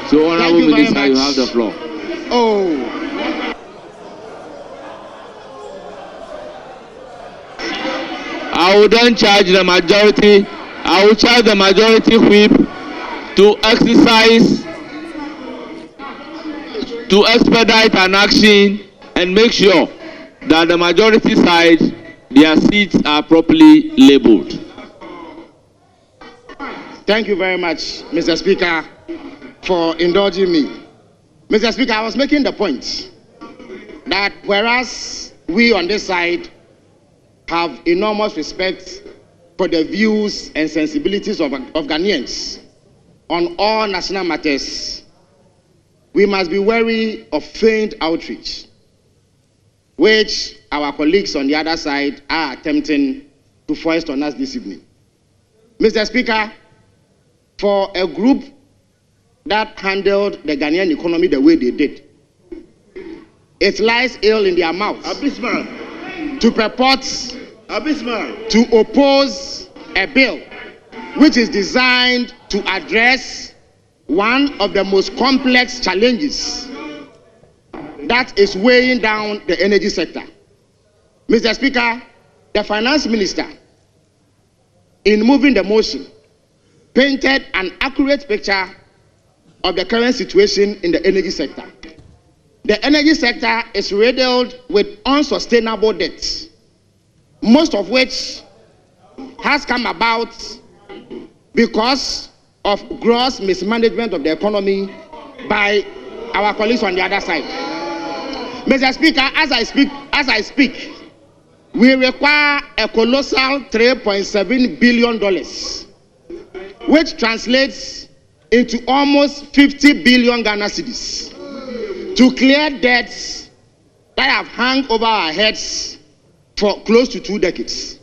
So, Honorable Minister, you have the floor. I will then charge the majority. I will charge the majority whip to exercise, to expedite an action and make sure that the majority side, their seats are properly labeled. Thank you very much, Mr. Speaker, for indulging me. Mr. Speaker, I was making the point that whereas we on this side have enormous respect for the views and sensibilities of Ghanaians on all national matters, we must be wary of feigned outreach, which our colleagues on the other side are attempting to foist on us this evening. Mr. Speaker, for a group that handled the Ghanaian economy the way they did, it lies ill in their mouths to purport to oppose a bill which is designed to address one of the most complex challenges that is weighing down the energy sector. Mr. Speaker, the Finance Minister, in moving the motion, painted an accurate picture of the current situation in the energy sector. The energy sector is riddled with unsustainable debts, most of which has come about because of gross mismanagement of the economy by our colleagues on the other side. Mr. Speaker, as I speak, we require a colossal $3.7 billion, which translates into almost 50 billion Ghana cedis, to clear debts that have hung over our heads for close to 2 decades.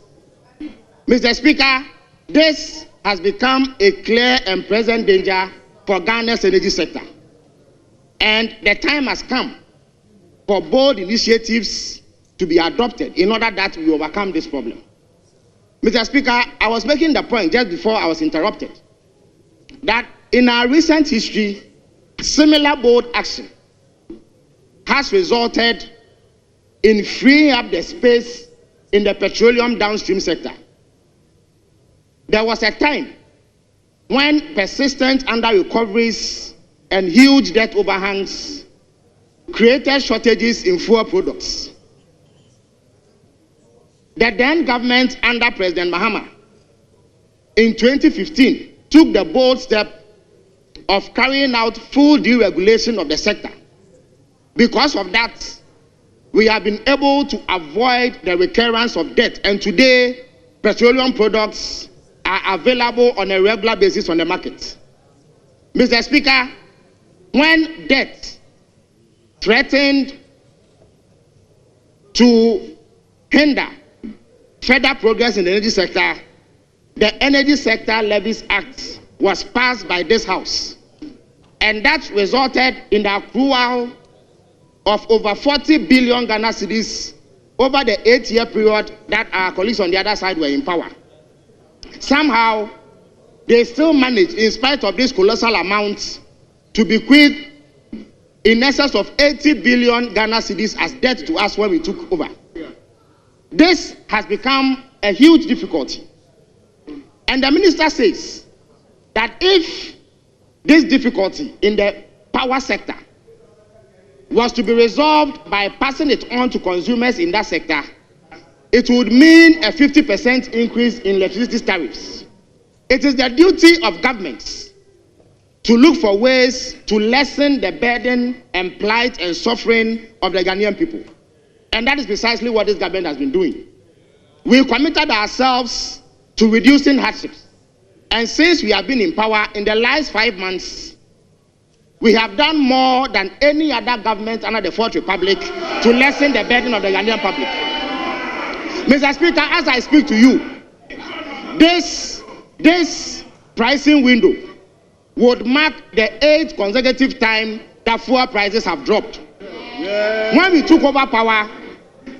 Mr. Speaker, this has become a clear and present danger for Ghana's energy sector. And the time has come for bold initiatives to be adopted in order that we overcome this problem. Mr. Speaker, I was making the point just before I was interrupted that in our recent history, similar bold action has resulted in freeing up the space in the petroleum downstream sector. There was a time when persistent under-recoveries and huge debt overhangs created shortages in fuel products. The then government under President Mahama in 2015 took the bold step of carrying out full deregulation of the sector. Because of that, we have been able to avoid the recurrence of debt, and today petroleum products are available on a regular basis on the market. Mr. Speaker, when debt threatened to hinder further progress in the energy sector, the Energy Sector Levies Act was passed by this House, and that resulted in the accrual of over 40 billion Ghana cedis over the 8-year period that our colleagues on the other side were in power. Somehow, they still managed, in spite of this colossal amount, to bequeath in excess of 80 billion Ghana cedis as debt to us when we took over. This has become a huge difficulty. And the minister says that if this difficulty in the power sector was to be resolved by passing it on to consumers in that sector, it would mean a 50% increase in electricity tariffs. It is the duty of governments to look for ways to lessen the burden and plight and suffering of the Ghanaian people. And that is precisely what this government has been doing. We committed ourselves to reducing hardships. And since we have been in power in the last 5 months, we have done more than any other government under the Fourth Republic to lessen the burden of the Ghanaian public. Mr. Speaker, as I speak to you, this pricing window would mark the 8th consecutive time that fuel prices have dropped. Yeah. When we took over power,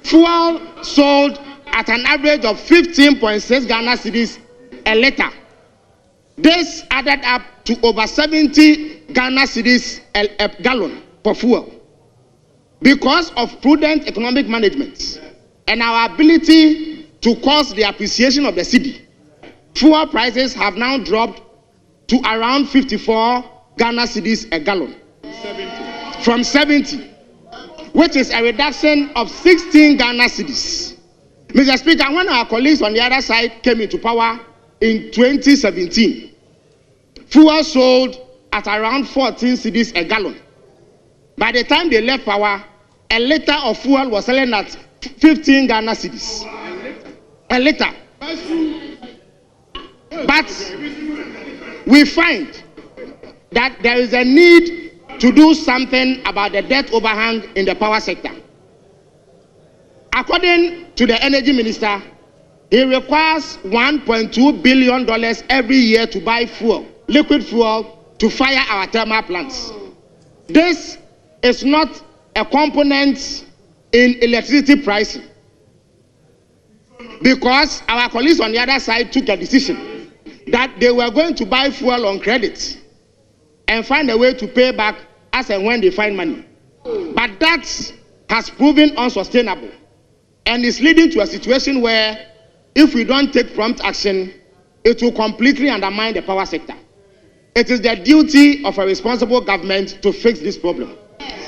fuel sold at an average of 15.6 Ghana cedis a litre. This added up to over 70 Ghana cedis a gallon for fuel. Because of prudent economic management and our ability to cause the appreciation of the cedi, fuel prices have now dropped to around 54 Ghana cedis a gallon. 70. From 70, which is a reduction of 16 Ghana cedis. Mr. Speaker, when our colleagues on the other side came into power in 2017, fuel sold at around 14 cedis a gallon. By the time they left power, a liter of fuel was selling at 15 Ghana cedis. A liter. But we find that there is a need to do something about the debt overhang in the power sector. According to the energy minister, he requires $1.2 billion every year to buy fuel, liquid fuel, to fire our thermal plants. This is not a component in electricity pricing, because our colleagues on the other side took a decision that they were going to buy fuel on credit and find a way to pay back as and when they find money. But that has proven unsustainable and is leading to a situation where if we don't take prompt action, it will completely undermine the power sector. It is the duty of a responsible government to fix this problem.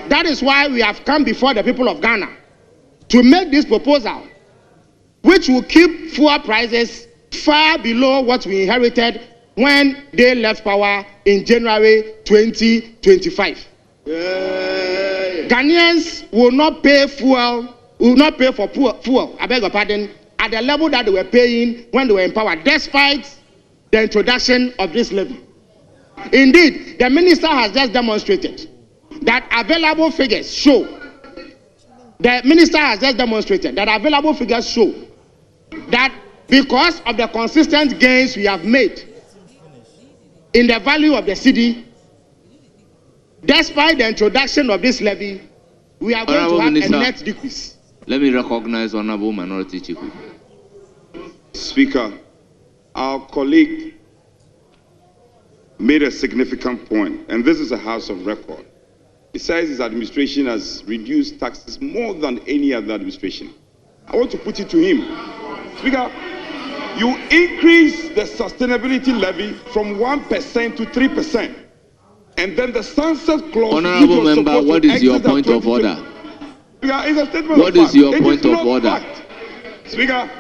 That is why we have come before the people of Ghana to make this proposal, which will keep fuel prices far below what we inherited when they left power in January 2025. Ghanaians will not pay for fuel, I beg your pardon, at the level that they were paying when they were in power, despite the introduction of this levy. Indeed, the minister has just demonstrated that available figures show that because of the consistent gains we have made in the value of the cedi, despite the introduction of this levy, we are going to have a net decrease. Let me recognize Honorable Minority Chief Whip. Speaker, our colleague made a significant point, and this is a house of record. He says his administration has reduced taxes more than any other administration. I want to put it to him. Speaker, you increase the sustainability levy from 1% to 3%. And then the sunset clause... Honorable member, what is your point of order? Speaker, it's a statement what is your point of order? Speaker,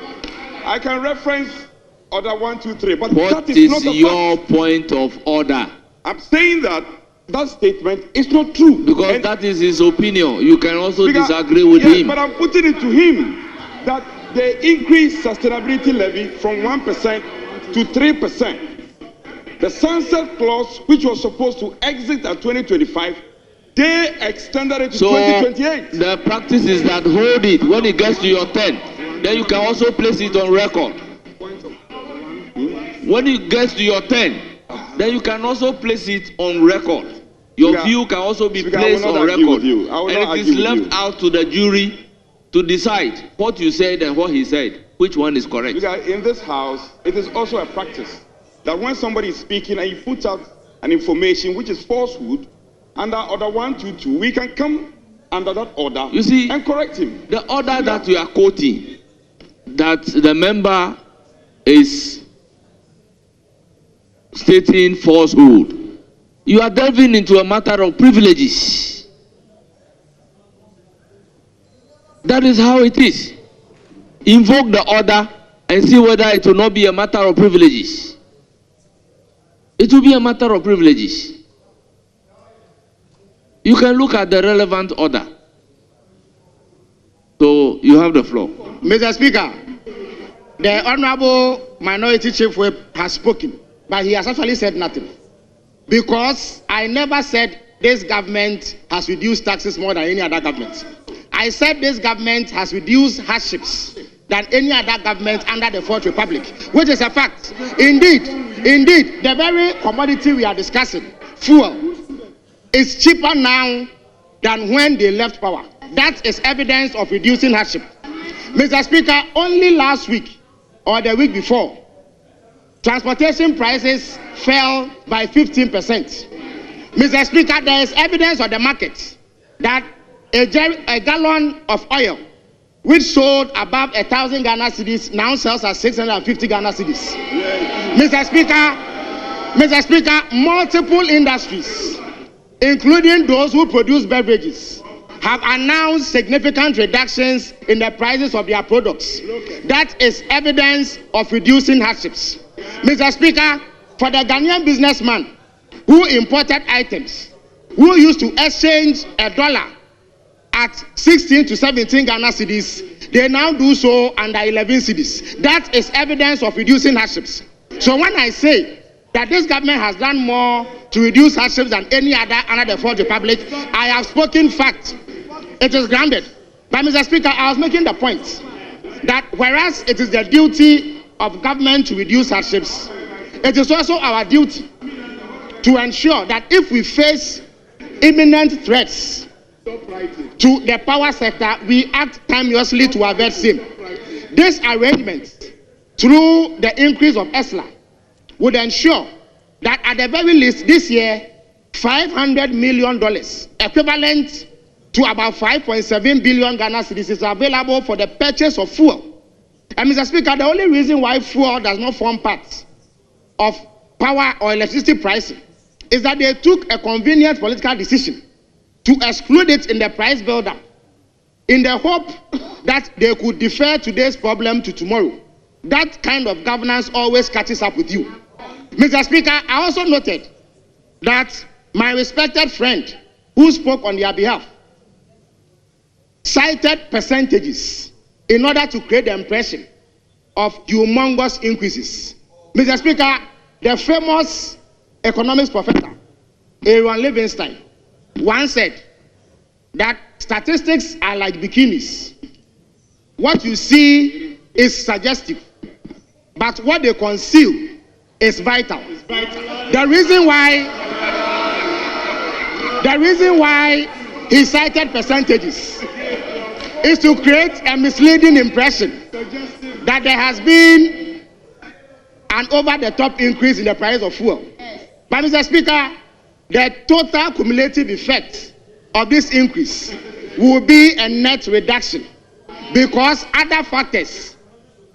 I can reference order 1, 2, 3, but what that is not your point of order? I'm saying that that statement is not true. Because that is his opinion. You can also Speaker, disagree with him. But I'm putting it to him that they increased sustainability levy from 1% to 3%. The sunset clause, which was supposed to exit at 2025, they extended it to 2028. The practice is that hold it when it gets to your 10. Then you can also place it on record. When it gets to your 10, then you can also place it on record. Your view can also be placed on record. And it is left out to the jury to decide what you said and what he said. Which one is correct? In this house, it is also a practice that when somebody is speaking and you put out an information which is falsehood, under order 122, we can come under that order, you see, and correct him. The order that you are quoting, that the member is stating falsehood, you are delving into a matter of privileges. That is how it is. Invoke the order and see whether it will not be a matter of privileges. It will be a matter of privileges. You can look at the relevant order. So you have the floor. Mr. Speaker, the Honorable Minority Chief Whip has spoken, but he has actually said nothing. Because I never said this government has reduced taxes more than any other government. I said this government has reduced hardships than any other government under the Fourth Republic, which is a fact. Indeed, the very commodity we are discussing, fuel, is cheaper now than when they left power. That is evidence of reducing hardship. Mr. Speaker, only last week or the week before, transportation prices fell by 15%. Mr. Speaker, there is evidence on the market that a gallon of oil, which sold above 1,000 Ghana cedis, now sells at 650 Ghana cedis. Mr. Speaker, multiple industries, including those who produce beverages, have announced significant reductions in the prices of their products. That is evidence of reducing hardships. Mr. Speaker, for the Ghanaian businessman who imported items, who used to exchange a dollar at 16 to 17 Ghana cedis, they now do so under 11 cedis. That is evidence of reducing hardships. So when I say that this government has done more to reduce hardships than any other under the Fourth Republic, I have spoken fact. It is grounded. But Mr. Speaker, I was making the point that whereas it is the duty of government to reduce hardships, it is also our duty to ensure that if we face imminent threats to the power sector, we act timeously to avert same. This arrangement, through the increase of ESLA, would ensure that at the very least this year, $500 million, equivalent to about 5.7 billion Ghana cedis, is available for the purchase of fuel. And Mr. Speaker, the only reason why fuel does not form part of power or electricity pricing is that they took a convenient political decision to exclude it in the price build-up in the hope that they could defer today's problem to tomorrow. That kind of governance always catches up with you. Mr. Speaker, I also noted that my respected friend who spoke on their behalf cited percentages in order to create the impression of humongous increases. Mr. Speaker, the famous economics professor, Aaron Levinstein, once said that statistics are like bikinis. What you see is suggestive, but what they conceal is vital. The reason why he cited percentages is to create a misleading impression that there has been an over-the-top increase in the price of fuel. But Mr. Speaker, the total cumulative effect of this increase will be a net reduction because other factors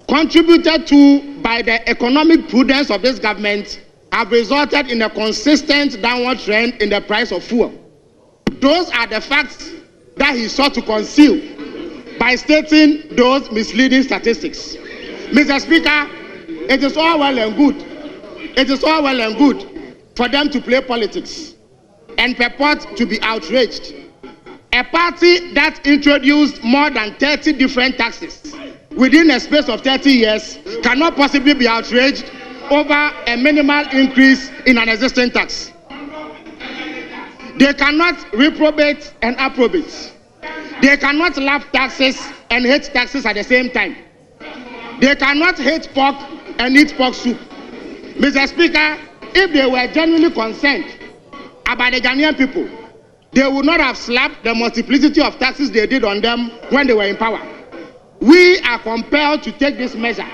contributed to by the economic prudence of this government have resulted in a consistent downward trend in the price of fuel. Those are the facts that he sought to conceal by stating those misleading statistics. Mr. Speaker, it is all well and good. It is all well and good for them to play politics and purport to be outraged. A party that introduced more than 30 different taxes within a space of 30 years cannot possibly be outraged over a minimal increase in an existing tax. They cannot reprobate and approbate. They cannot love taxes and hate taxes at the same time. They cannot hate pork and eat pork soup. Mr. Speaker, if they were genuinely concerned about the Ghanaian people, they would not have slapped the multiplicity of taxes they did on them when they were in power. We are compelled to take this measure,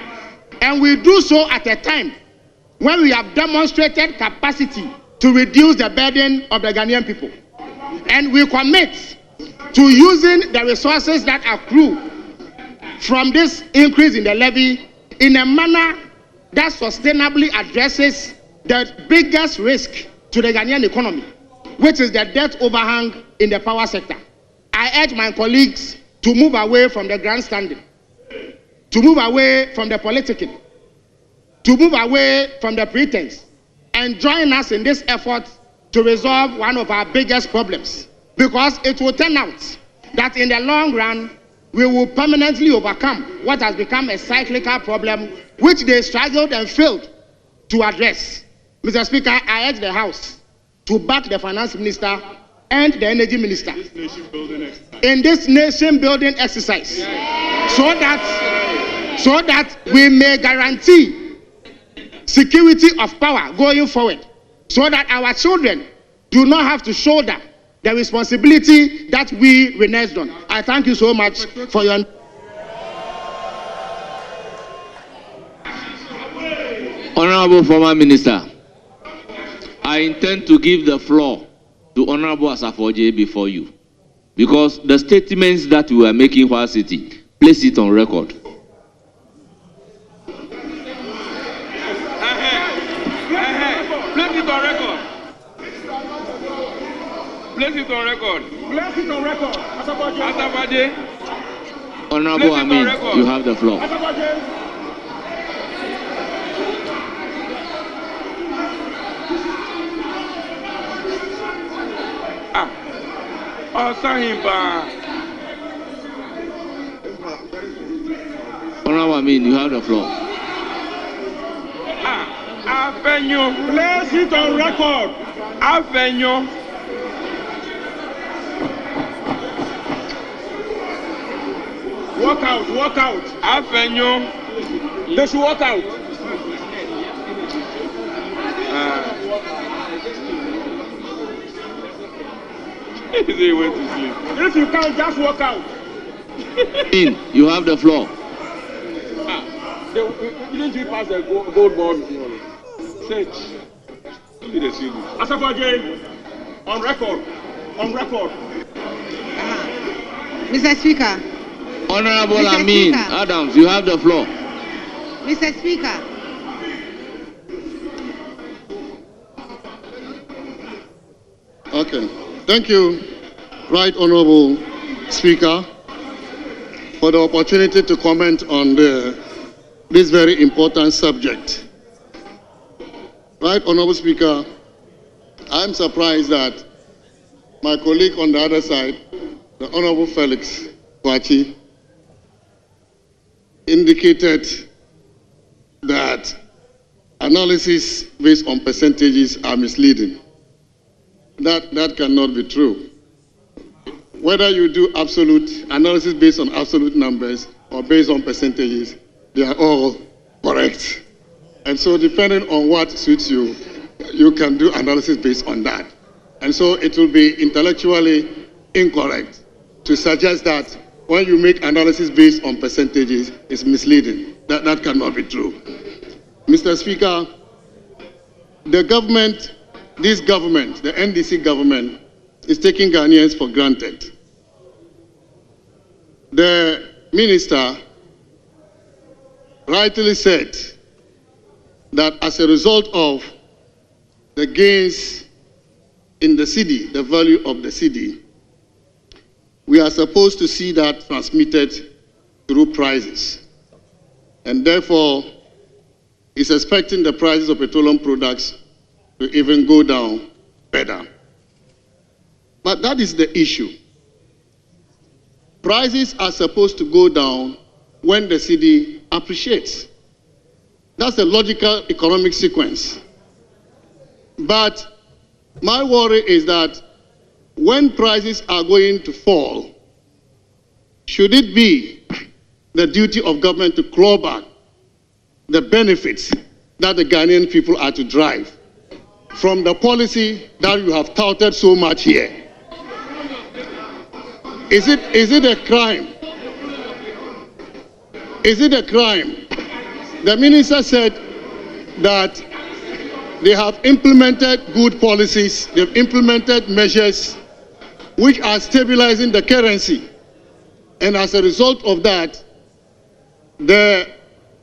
and we do so at a time when we have demonstrated capacity to reduce the burden of the Ghanaian people. And we commit to using the resources that accrue from this increase in the levy in a manner that sustainably addresses the biggest risk to the Ghanaian economy, which is the debt overhang in the power sector. I urge my colleagues to move away from the grandstanding, to move away from the politicking, to move away from the pretense, and join us in this effort to resolve one of our biggest problems, because it will turn out that in the long run, we will permanently overcome what has become a cyclical problem which they struggled and failed to address. Mr. Speaker, I urge the House to back the Finance Minister and the Energy Minister in this nation-building exercise, so that we may guarantee security of power going forward, so that our children do not have to shoulder the responsibility that we reneged on. I thank you so much for your... Honorable former minister, I intend to give the floor to Honorable Asafoje before you, because the statements that we are making while sitting, place it on record. Place it on record. Place it on record. Place it on record. Asafoje. Honorable Amin, you have the floor. Honorable Amin, you have the floor. Afenyo, place it on record. Afenyo. Walk out, walk out. Afenyo. They should walk out. They went to sleep. If you can't, just walk out. You have the floor. Didn't you pass the gold ball? Search. Asafoje, on record. On record. Mr. Speaker. Honorable Mr. Amin Speaker. Adams, you have the floor. Mr. Speaker. Okay. Thank you, Right Honorable Speaker, for the opportunity to comment on this very important subject. Right Honorable Speaker, I'm surprised that my colleague on the other side, the Honorable Felix Kwachi, indicated that analysis based on percentages are misleading. That cannot be true. Whether you do absolute analysis based on absolute numbers or based on percentages, they are all correct. And so depending on what suits you, you can do analysis based on that. And so it will be intellectually incorrect to suggest that when you make analysis based on percentages, it's misleading. That cannot be true. Mr. Speaker, the government, this government, the NDC government, is taking Ghanaians for granted. The minister rightly said that as a result of the gains in the city, the value of the city, we are supposed to see that transmitted through prices. And therefore, is expecting the prices of petroleum products to even go down better. But that is the issue. Prices are supposed to go down when the city appreciates. That's a logical economic sequence. But my worry is that when prices are going to fall, should it be the duty of government to claw back the benefits that the Ghanaian people are to drive from the policy that you have touted so much here? Is it a crime? Is it a crime? The minister said that they have implemented good policies, they've implemented measures which are stabilizing the currency. And as a result of that, the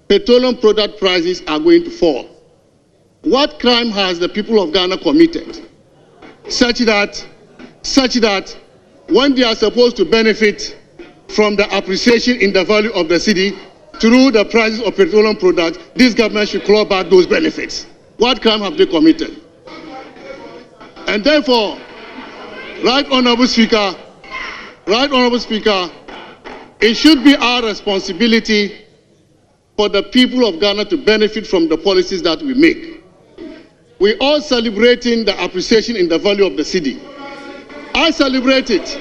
petroleum product prices are going to fall. What crime has the people of Ghana committed such that when they are supposed to benefit from the appreciation in the value of the city through the prices of petroleum products, this government should claw back those benefits? What crime have they committed? And therefore, Right Honorable Speaker, it should be our responsibility for the people of Ghana to benefit from the policies that we make. We're all celebrating the appreciation in the value of the city. I celebrate it,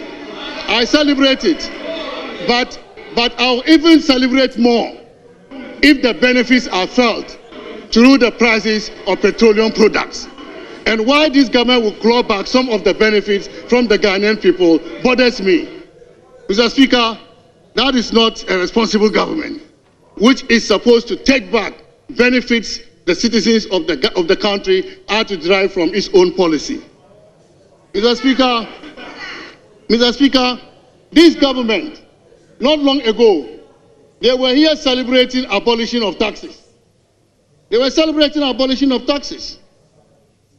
but I'll even celebrate more if the benefits are felt through the prices of petroleum products. And why this government will claw back some of the benefits from the Ghanaian people bothers me. Mr. Speaker, that is not a responsible government, which is supposed to take back benefits the citizens of the country are to derive from its own policy. Mr. Speaker, this government, not long ago, they were here celebrating abolition of taxes. They were celebrating abolition of taxes.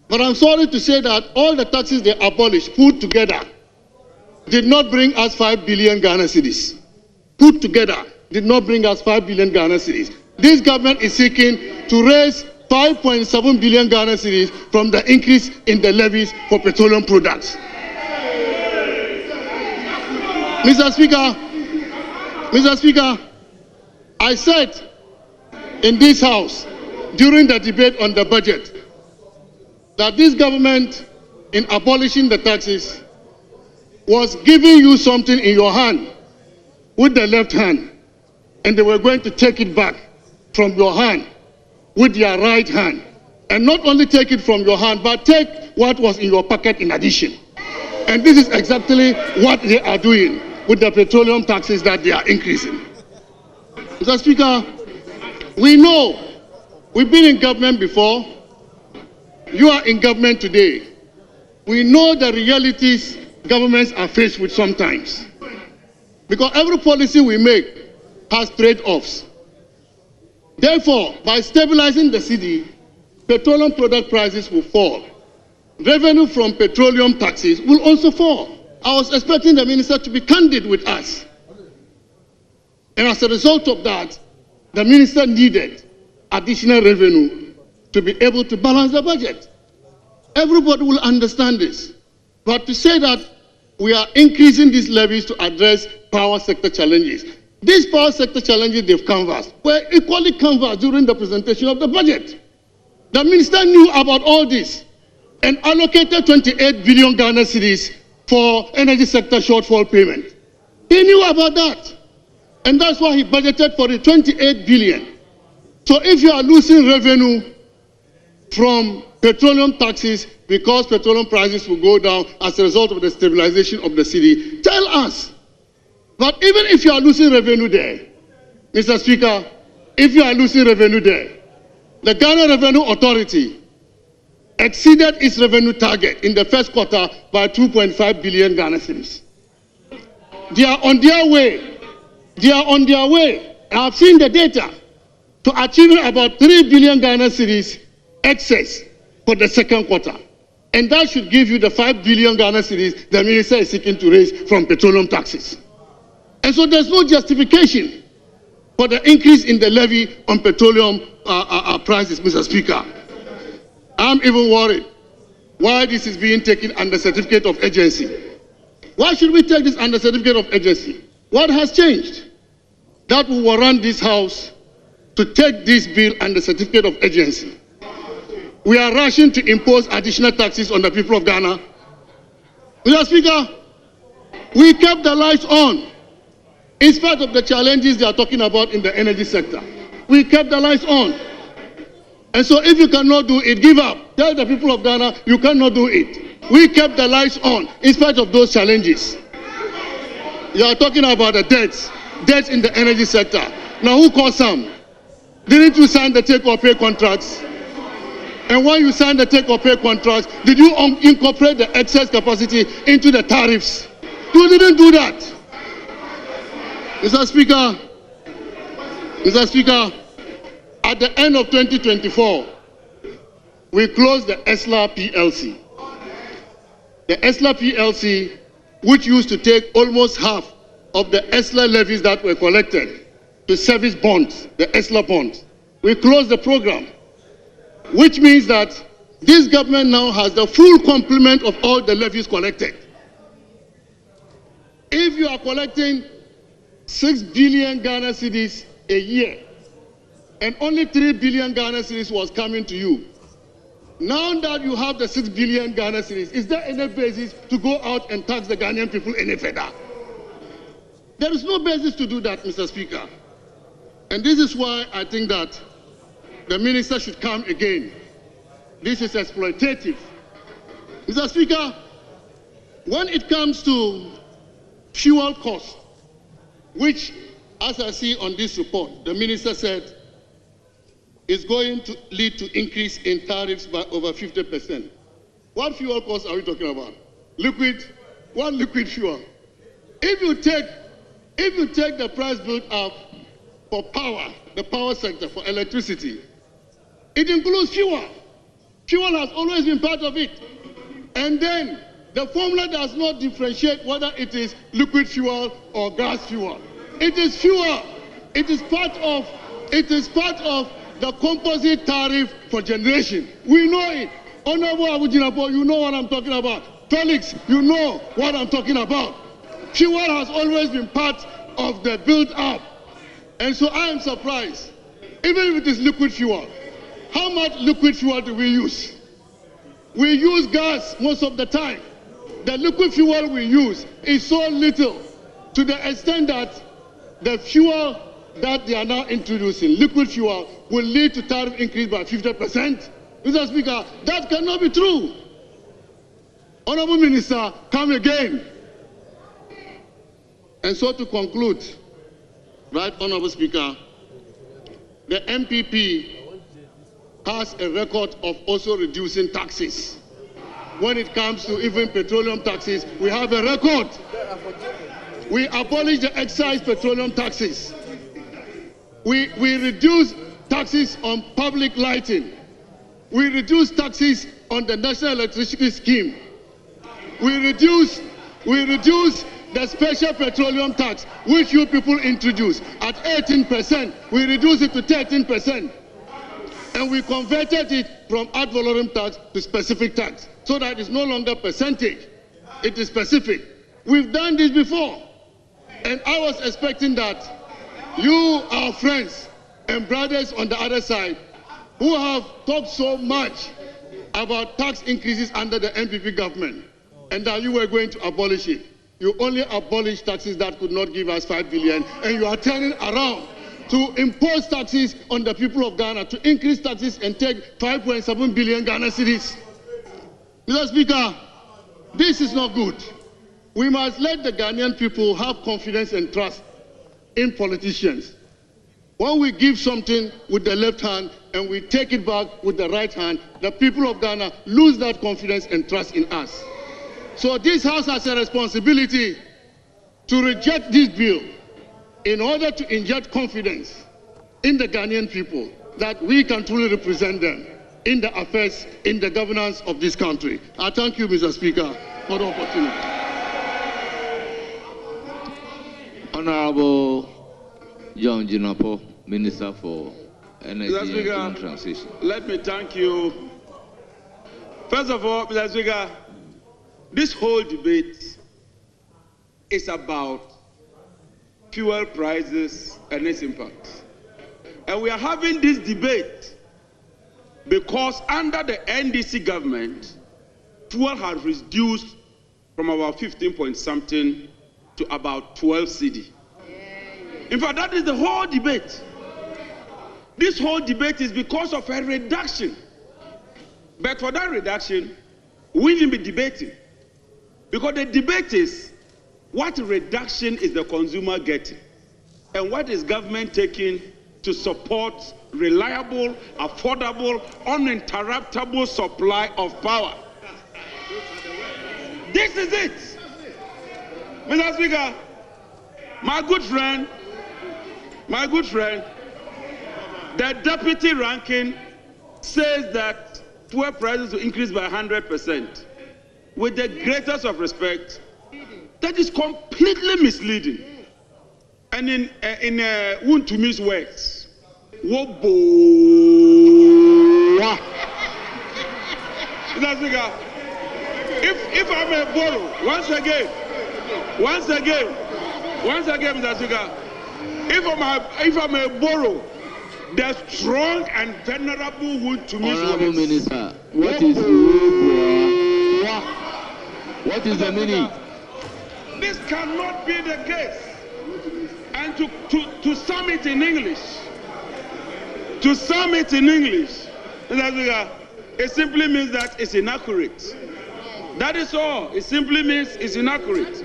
But I'm sorry to say that all the taxes they abolished, put together, did not bring us 5 billion Ghana cedis. Put together, did not bring us 5 billion Ghana cedis. This government is seeking to raise 5.7 billion Ghana cedis from the increase in the levies for petroleum products. Mr. Speaker, I said in this House during the debate on the budget that this government, in abolishing the taxes, was giving you something in your hand with the left hand, and they were going to take it back from your hand with their right hand. And not only take it from your hand, but take what was in your pocket in addition. And this is exactly what they are doing with the petroleum taxes that they are increasing. Mr. Speaker, we know, we've been in government before, you are in government today. We know the realities governments are faced with sometimes. Because every policy we make has trade-offs. Therefore, by stabilizing the cedi, petroleum product prices will fall. Revenue from petroleum taxes will also fall. I was expecting the minister to be candid with us. And as a result of that, the minister needed additional revenue to be able to balance the budget. Everybody will understand this. But to say that we are increasing these levies to address power sector challenges, these power sector challenges they've canvassed were equally canvassed during the presentation of the budget. The minister knew about all this and allocated 28 billion Ghana cedis for energy sector shortfall payment. He knew about that. And that's why he budgeted for the 28 billion. So if you are losing revenue from petroleum taxes because petroleum prices will go down as a result of the stabilization of the cedi, tell us. But even if you are losing revenue there, Mr. Speaker, if you are losing revenue there, the Ghana Revenue Authority exceeded its revenue target in the first quarter by 2.5 billion Ghana cedis. They are on their way. They are on their way. I have seen the data to achieving about 3 billion Ghana cedis excess for the second quarter. And that should give you the 5 billion Ghana cedis the minister is seeking to raise from petroleum taxes. And so there's no justification for the increase in the levy on petroleum prices, Mr. Speaker. I'm even worried why this is being taken under certificate of urgency. Why should we take this under certificate of urgency? What has changed that will warrant this House to take this bill under certificate of urgency? We are rushing to impose additional taxes on the people of Ghana. Mr. Speaker, we kept the lights on in spite of the challenges they are talking about in the energy sector. We kept the lights on. And so if you cannot do it, give up. Tell the people of Ghana you cannot do it. We kept the lights on in spite of those challenges. You are talking about the debts in the energy sector. Now who caused some? Didn't you sign the take-or-pay contracts? And when you signed the take-or-pay contracts, did you incorporate the excess capacity into the tariffs? You didn't do that. Mr. Speaker, at the end of 2024, we closed the ESLA PLC. The ESLA PLC, which used to take almost half of the ESLA levies that were collected to service bonds, the ESLA bonds. We closed the program, which means that this government now has the full complement of all the levies collected. If you are collecting 6 billion Ghana cedis a year, and only 3 billion Ghana cedis was coming to you, now that you have the 6 billion Ghana cedis, is there any basis to go out and tax the Ghanaian people any further? There is no basis to do that, Mr. Speaker. And this is why I think that the minister should come again. This is exploitative. Mr. Speaker, when it comes to fuel costs, which, as I see on this report, the minister said is going to lead to increase in tariffs by over 50%. What fuel costs are we talking about? One liquid fuel. If you take the price built up for power, the power sector, for electricity, it includes fuel. Fuel has always been part of it. And then the formula does not differentiate whether it is liquid fuel or gas fuel. It is fuel. It is part of the composite tariff for generation. We know it. Honorable Abujinapo, you know what I'm talking about. Felix, you know what I'm talking about. Fuel has always been part of the build-up. And so I am surprised, even if it is liquid fuel, how much liquid fuel do we use? We use gas most of the time. The liquid fuel we use is so little to the extent that the fuel that they are now introducing, liquid fuel, will lead to tariff increase by 50%. Mr. Speaker, that cannot be true. Honorable Minister, come again. And so to conclude, right, Honorable Speaker, the MPP has a record of also reducing taxes. When it comes to even petroleum taxes, we have a record. We abolished the excise petroleum taxes. We reduced taxes on public lighting. We reduced taxes on the National Electricity Scheme. We reduced the special petroleum tax, which you people introduced at 18%. We reduced it to 13%. And we converted it from ad valorem tax to specific tax, so that it's no longer percentage, it is specific. We've done this before. And I was expecting that you, our friends and brothers on the other side, who have talked so much about tax increases under the NPP government, and that you were going to abolish it. You only abolished taxes that could not give us 5 billion, and you are turning around to impose taxes on the people of Ghana, to increase taxes and take 5.7 billion Ghana cedis. Mr. Speaker, this is not good. We must let the Ghanaian people have confidence and trust in politicians. When we give something with the left hand and we take it back with the right hand, the people of Ghana lose that confidence and trust in us. So this House has a responsibility to reject this bill in order to inject confidence in the Ghanaian people that we can truly represent them in the affairs, in the governance of this country. I thank you, Mr. Speaker, for the opportunity. Honorable John Jinapo, Minister for Energy and Transition. Let me thank you. First of all, Mr. Speaker, this whole debate is about fuel prices and its impact. And we are having this debate because under the NDC government, fuel has reduced from about 15 point something to about 12 cedi. In fact, that is the whole debate. This whole debate is because of a reduction. But for that reduction, we will be debating. Because the debate is, what reduction is the consumer getting? And what is government taking to support reliable, affordable, uninterruptible supply of power? This is it. Mr. Speaker, my good friend, the deputy ranking says that fuel prices will increase by 100%. With the greatest of respect, that is completely misleading. And in Wuntumi's words, Mr. Speaker, if I may borrow, once again, Mr. Speaker, if I may borrow the strong and venerable Wuntumi's words. Honorable Minister, what is the meaning? This cannot be the case. And to sum it in English, it simply means that it's inaccurate. That is all. It simply means it's inaccurate.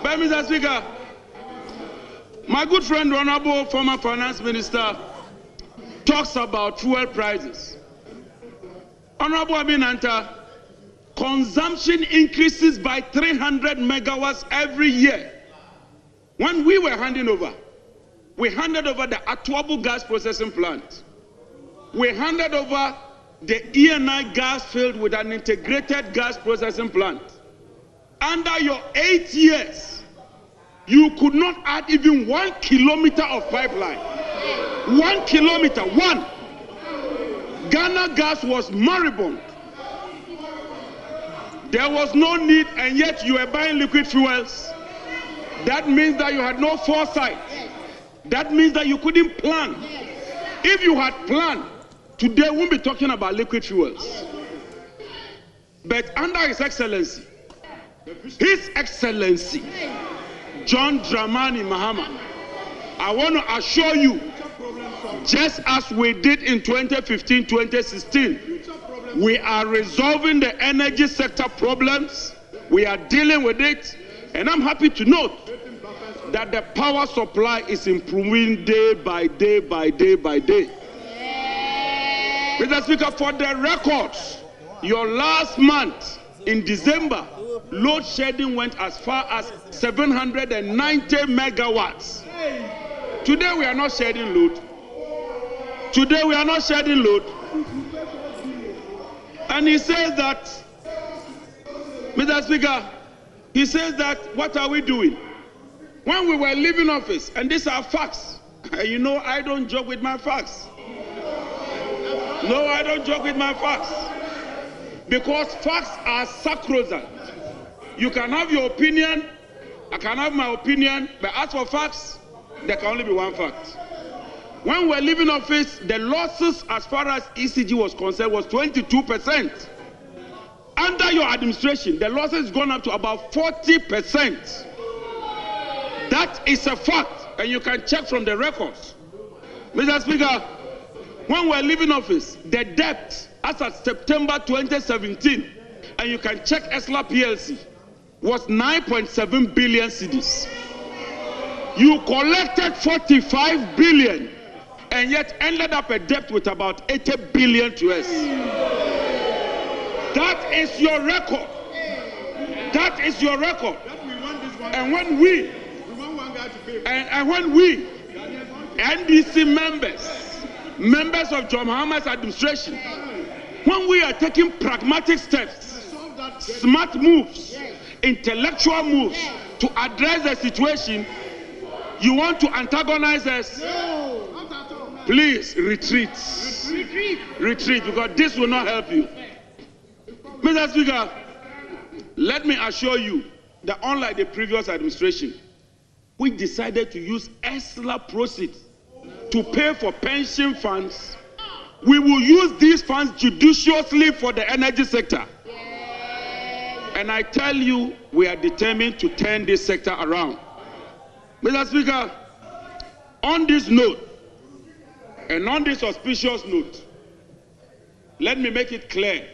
But Mr. Speaker, my good friend, Honorable former Finance Minister, talks about fuel prices. Honorable Aminanta, consumption increases by 300 megawatts every year. When we were handing over, we handed over the Atuabu gas processing plant. We handed over the ENI gas field with an integrated gas processing plant. Under your 8 years, you could not add even 1 kilometer of pipeline. 1 kilometer, one. Ghana gas was moribund. There was no need, and yet you were buying liquid fuels. That means that you had no foresight. That means that you couldn't plan. If you had planned, today we won't be talking about liquid fuels. But under His Excellency, John Dramani Mahama, I want to assure you, just as we did in 2015-2016, we are resolving the energy sector problems. We are dealing with it. And I'm happy to note that the power supply is improving day by day by day by day. Mr. Speaker, for the records, your last month in December, load shedding went as far as 790 megawatts. Today we are not shedding load. Today we are not shedding load. And he says that, Mr. Speaker, he says that, what are we doing? When we were leaving office, and these are facts, you know I don't joke with my facts. No, I don't joke with my facts. Because facts are sacrosanct. You can have your opinion, I can have my opinion, but as for facts, there can only be one fact. When we were leaving office, the losses as far as ECG was concerned was 22%. Under your administration, the losses gone up to about 40%. That is a fact, and you can check from the records. Mr. Speaker, when we were leaving office, the debt as of September 2017, and you can check ESLA PLC, was 9.7 billion cedis. You collected 45 billion, and yet ended up a debt with about 80 billion to us. That is your record. That is your record. And when we, NDC members of John Mahama's administration, when we are taking pragmatic steps, smart moves, intellectual moves to address the situation, you want to antagonize us? Please retreat. Retreat, because this will not help you. Mr. Speaker, let me assure you that unlike the previous administration, we decided to use ESLA proceeds to pay for pension funds. We will use these funds judiciously for the energy sector. And I tell you, we are determined to turn this sector around. Mr. Speaker, on this note, and on this auspicious note, let me make it clear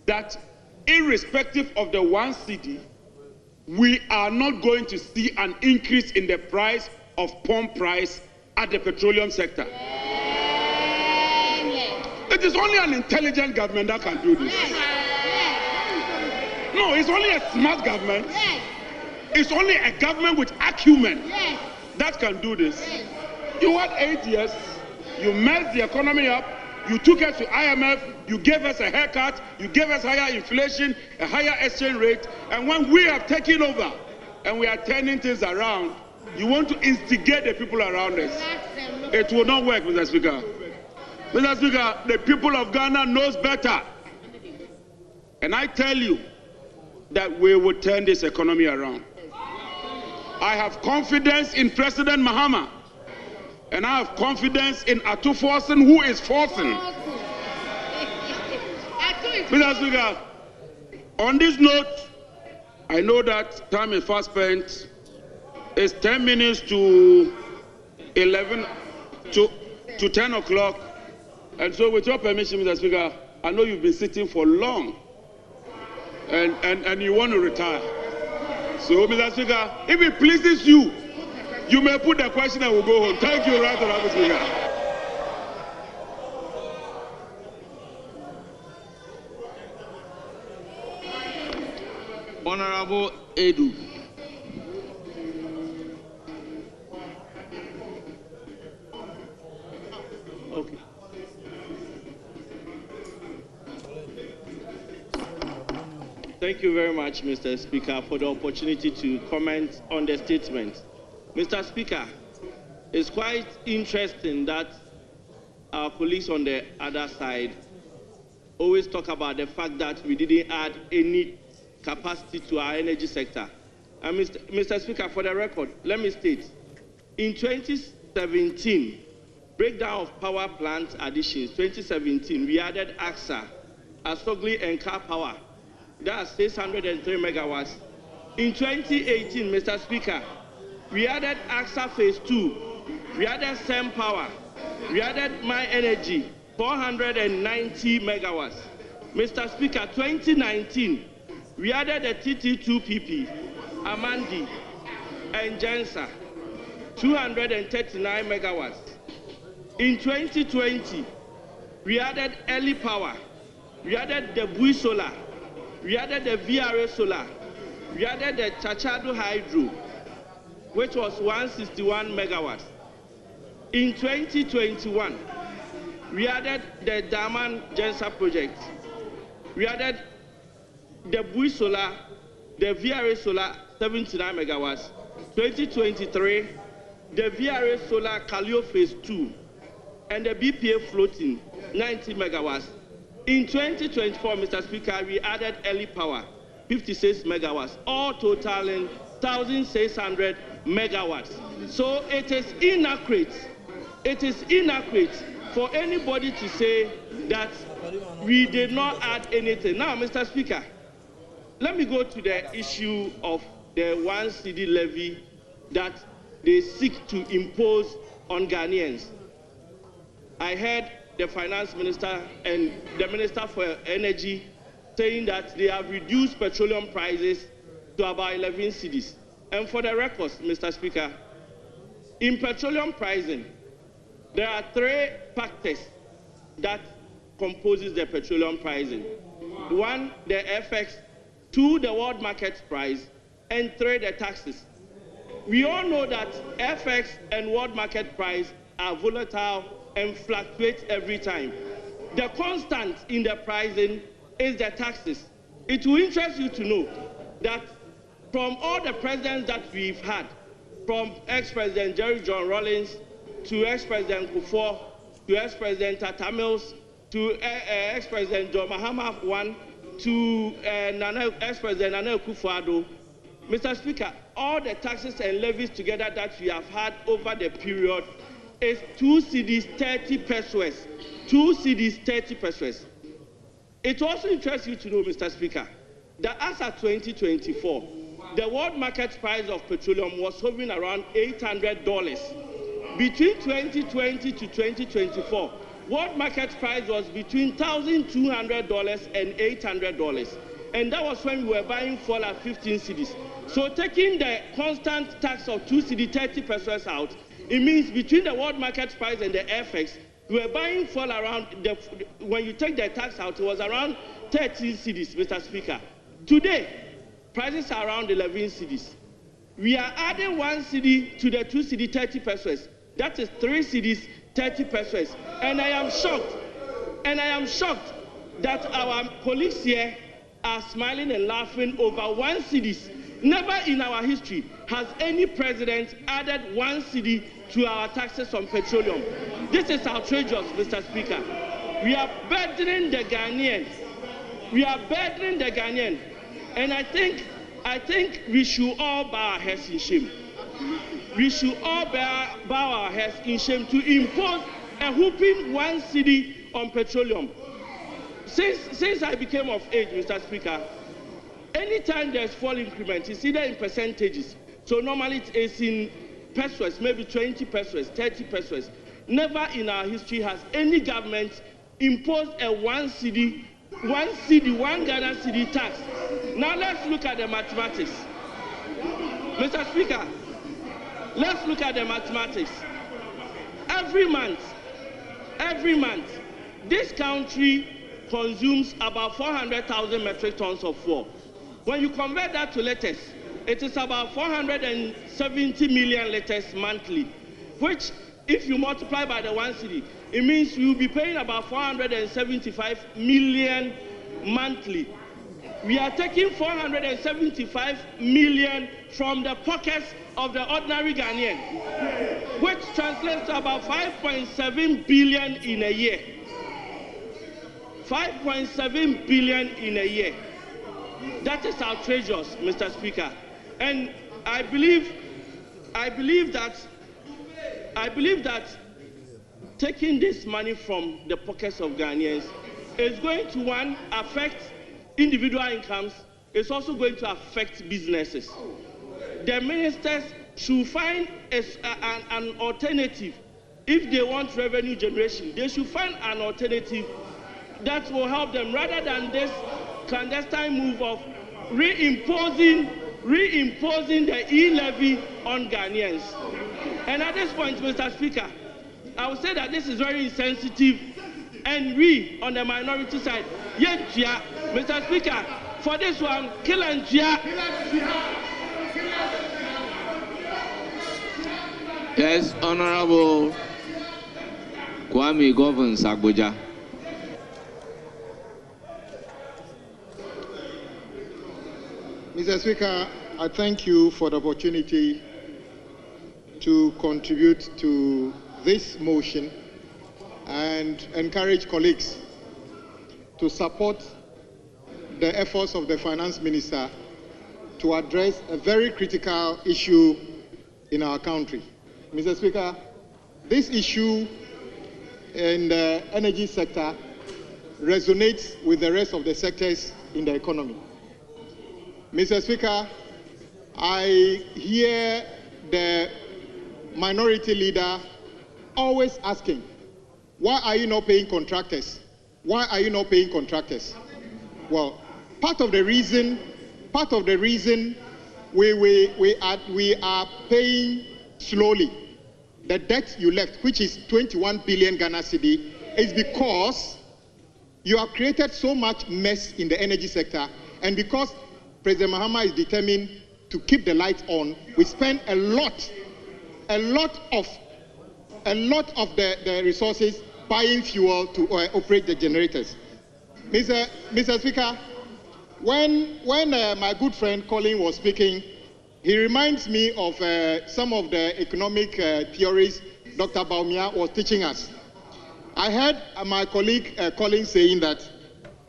that irrespective of the 1 cedi, we are not going to see an increase in the price of pump price at the petroleum sector. It is only an intelligent government that can do this. No, it's only a smart government. It's only a government with acumen that can do this. You had 8 years, you messed the economy up, you took us to IMF, you gave us a haircut, you gave us higher inflation, a higher exchange rate, and when we have taken over and we are turning things around, you want to instigate the people around us. It will not work, Mr. Speaker. Mr. Speaker, the people of Ghana knows better. And I tell you that we will turn this economy around. I have confidence in President Mahama. And I have confidence in Atu Forcing, who is forcing. Mr. Speaker, on this note, I know that time is fast spent. It's 10 minutes to 11 to 10 o'clock. And so with your permission, Mr. Speaker, I know you've been sitting for long and you want to retire. So, Mr. Speaker, if it pleases you, you may put the question and we'll go home. Thank you, Right Honourable Speaker. Honorable Edu. Okay. Thank you very much, Mr. Speaker, for the opportunity to comment on the statement. Mr. Speaker, it's quite interesting that our colleagues on the other side always talk about the fact that we didn't add any capacity to our energy sector. And Mr. Speaker, for the record, let me state, in 2017, breakdown of power plant additions, 2017, we added AXA, Asogli and Car Power. That's 603 megawatts. In 2018, Mr. Speaker, we added AXA Phase 2, we added SEM Power, we added My Energy, 490 megawatts. Mr. Speaker, 2019, we added the TT2PP, Amandi, and Jensa, 239 megawatts. In 2020, we added Early Power, we added the Bui Solar, we added the VRA Solar, we added the Chachado Hydro, which was 161 megawatts. In 2021, we added the Daman Jensa project. We added the Bui Solar, the VRA Solar, 79 megawatts. 2023, the VRA Solar Kalio Phase 2, and the BPA floating, 90 megawatts. In 2024, Mr. Speaker, we added Early Power, 56 megawatts, all totaling 1,600 megawatts. So it is inaccurate. It is inaccurate for anybody to say that we did not add anything. Now, Mr. Speaker, let me go to the issue of the 1 cedi levy that they seek to impose on Ghanaians. I heard the finance minister and the minister for energy saying that they have reduced petroleum prices to about 11 cedis. And for the records, Mr. Speaker, in petroleum pricing, there are 3 factors that composes the petroleum pricing. 1, the FX, 2, the world market price, and 3, the taxes. We all know that FX and world market price are volatile and fluctuate every time. The constant in the pricing is the taxes. It will interest you to know that from all the presidents that we've had, from ex-President Jerry John Rawlings to ex-President Kufuor, to ex-President Tata Mills, to ex-President John Mahama I, to ex-President Nana Akufo-Addo, Mr. Speaker, all the taxes and levies together that we have had over the period is 2 cedis 30 pesos. 2 cedis 30 pesos. It also interests you to know, Mr. Speaker, that as of 2024, the world market price of petroleum was hovering around $800. Between 2020 to 2024, world market price was between $1,200 and $800. And that was when we were buying fuel at 15 cedis. So taking the constant tax of 2 cedi 30 pesos out, it means between the world market price and the FX, we were buying fuel around, when you take the tax out, it was around 13 cedis, Mr. Speaker. Today, prices are around 11 cedis. We are adding 1 cedi to the 2 cedi 30 pesos. That is 3 cedis 30 pesos. And I am shocked that our colleagues here are smiling and laughing over 1 cedis. Never in our history has any president added 1 cedi to our taxes on petroleum. This is outrageous, Mr. Speaker. We are burdening the Ghanaians. And I think we should all bow our heads in shame. We should all bow our heads in shame to impose a whooping 1 cedi on petroleum. Since I became of age, Mr. Speaker, anytime there's fuel increment, it's either in percentages. So normally it's in pesos, maybe 20 pesos, 30 pesos. Never in our history has any government imposed a 1 Ghana cedi tax. Now let's look at the mathematics. Mr. Speaker, let's look at the mathematics. Every month, this country consumes about 400,000 metric tons of fuel. When you convert that to letters, it is about 470 million letters monthly, which if you multiply by the 1 cedi, it means you will be paying about 475 million monthly. We are taking 475 million from the pockets of the ordinary Ghanaian, which translates to about 5.7 billion in a year. 5.7 billion in a year. That is outrageous, Mr. Speaker. And I believe that taking this money from the pockets of Ghanaians is going to, one, affect individual incomes. It's also going to affect businesses. The ministers should find an alternative. If they want revenue generation, they should find an alternative that will help them, rather than this clandestine move of reimposing the e-levy on Ghanaians. And at this point, Mr. Speaker, I would say that this is very insensitive, and we, on the minority side, Mr. Speaker, for this one, kill and cheer. Yes, Honorable Kwame Governor Sagboja. Mr. Speaker, I thank you for the opportunity to contribute to this motion and encourage colleagues to support the efforts of the Finance Minister to address a very critical issue in our country. Mr. Speaker, this issue in the energy sector resonates with the rest of the sectors in the economy. Mr. Speaker, I hear the minority leader always asking, why are you not paying contractors? Why are you not paying contractors? Well, part of the reason we are paying slowly the debt you left, which is 21 billion Ghana cedi, is because you have created so much mess in the energy sector, and because President Mahama is determined to keep the lights on, we spend a lot of the resources buying fuel to operate the generators. Mr. Speaker, when my good friend Colin was speaking, he reminds me of some of the economic theories Dr. Baumia was teaching us. I heard my colleague Colin saying that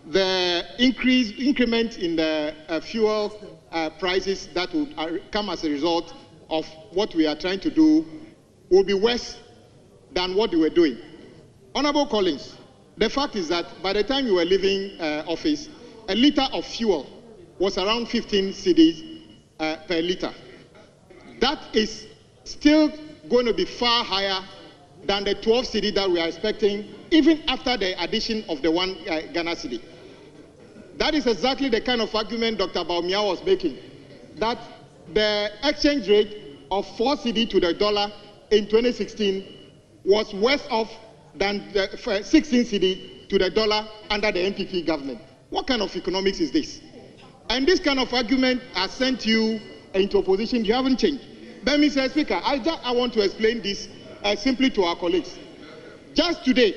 the increment in the fuel prices that would come as a result of what we are trying to do will be worse than what they were doing. Honorable Collins, the fact is that by the time you were leaving office, a litre of fuel was around 15 cedis per litre. That is still going to be far higher than the 12 cedi that we are expecting, even after the addition of the 1 Ghana cedi. That is exactly the kind of argument Dr. Baumia was making, that the exchange rate of 4 cedi to the dollar in 2016 was worse off than the 16 cedi to the dollar under the NPP government. What kind of economics is this? And this kind of argument has sent you into opposition. You haven't changed. But, Mr. Speaker, I want to explain this simply to our colleagues. Just today,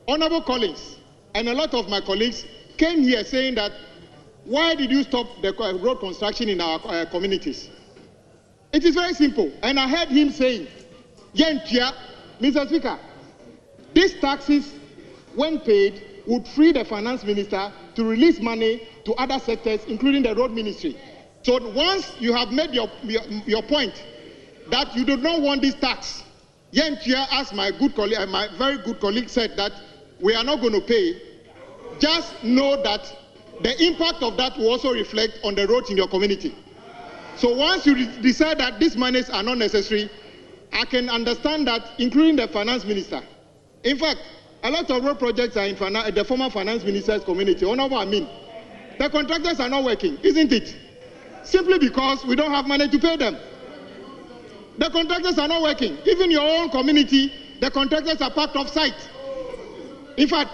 Honorable Collins and a lot of my colleagues came here saying that, why did you stop the road construction in our communities? It is very simple. And I heard him saying, Mr. Speaker, these taxes, when paid, would free the finance minister to release money to other sectors, including the road ministry. So once you have made your point that you do not want this tax, as my very good colleague said, that we are not going to pay, just know that the impact of that will also reflect on the roads in your community. So once you decide that these monies are not necessary, I can understand that, including the finance minister. In fact, a lot of road projects are in the former finance minister's community. The contractors are not working, isn't it? Simply because we don't have money to pay them. The contractors are not working. Even your own community, the contractors are parked off site. In fact,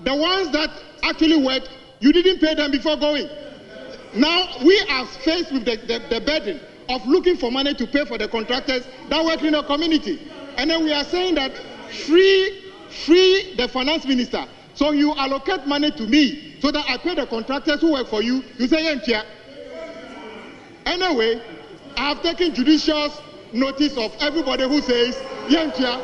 the ones that actually work You didn't pay them before going. Now we are faced with the burden of looking for money to pay for the contractors that work in the community. And then we are saying that free the finance minister. So you allocate money to me so that I pay the contractors who work for you. You say, yeah. Anyway, I have taken judicious notice of everybody who says, yeah.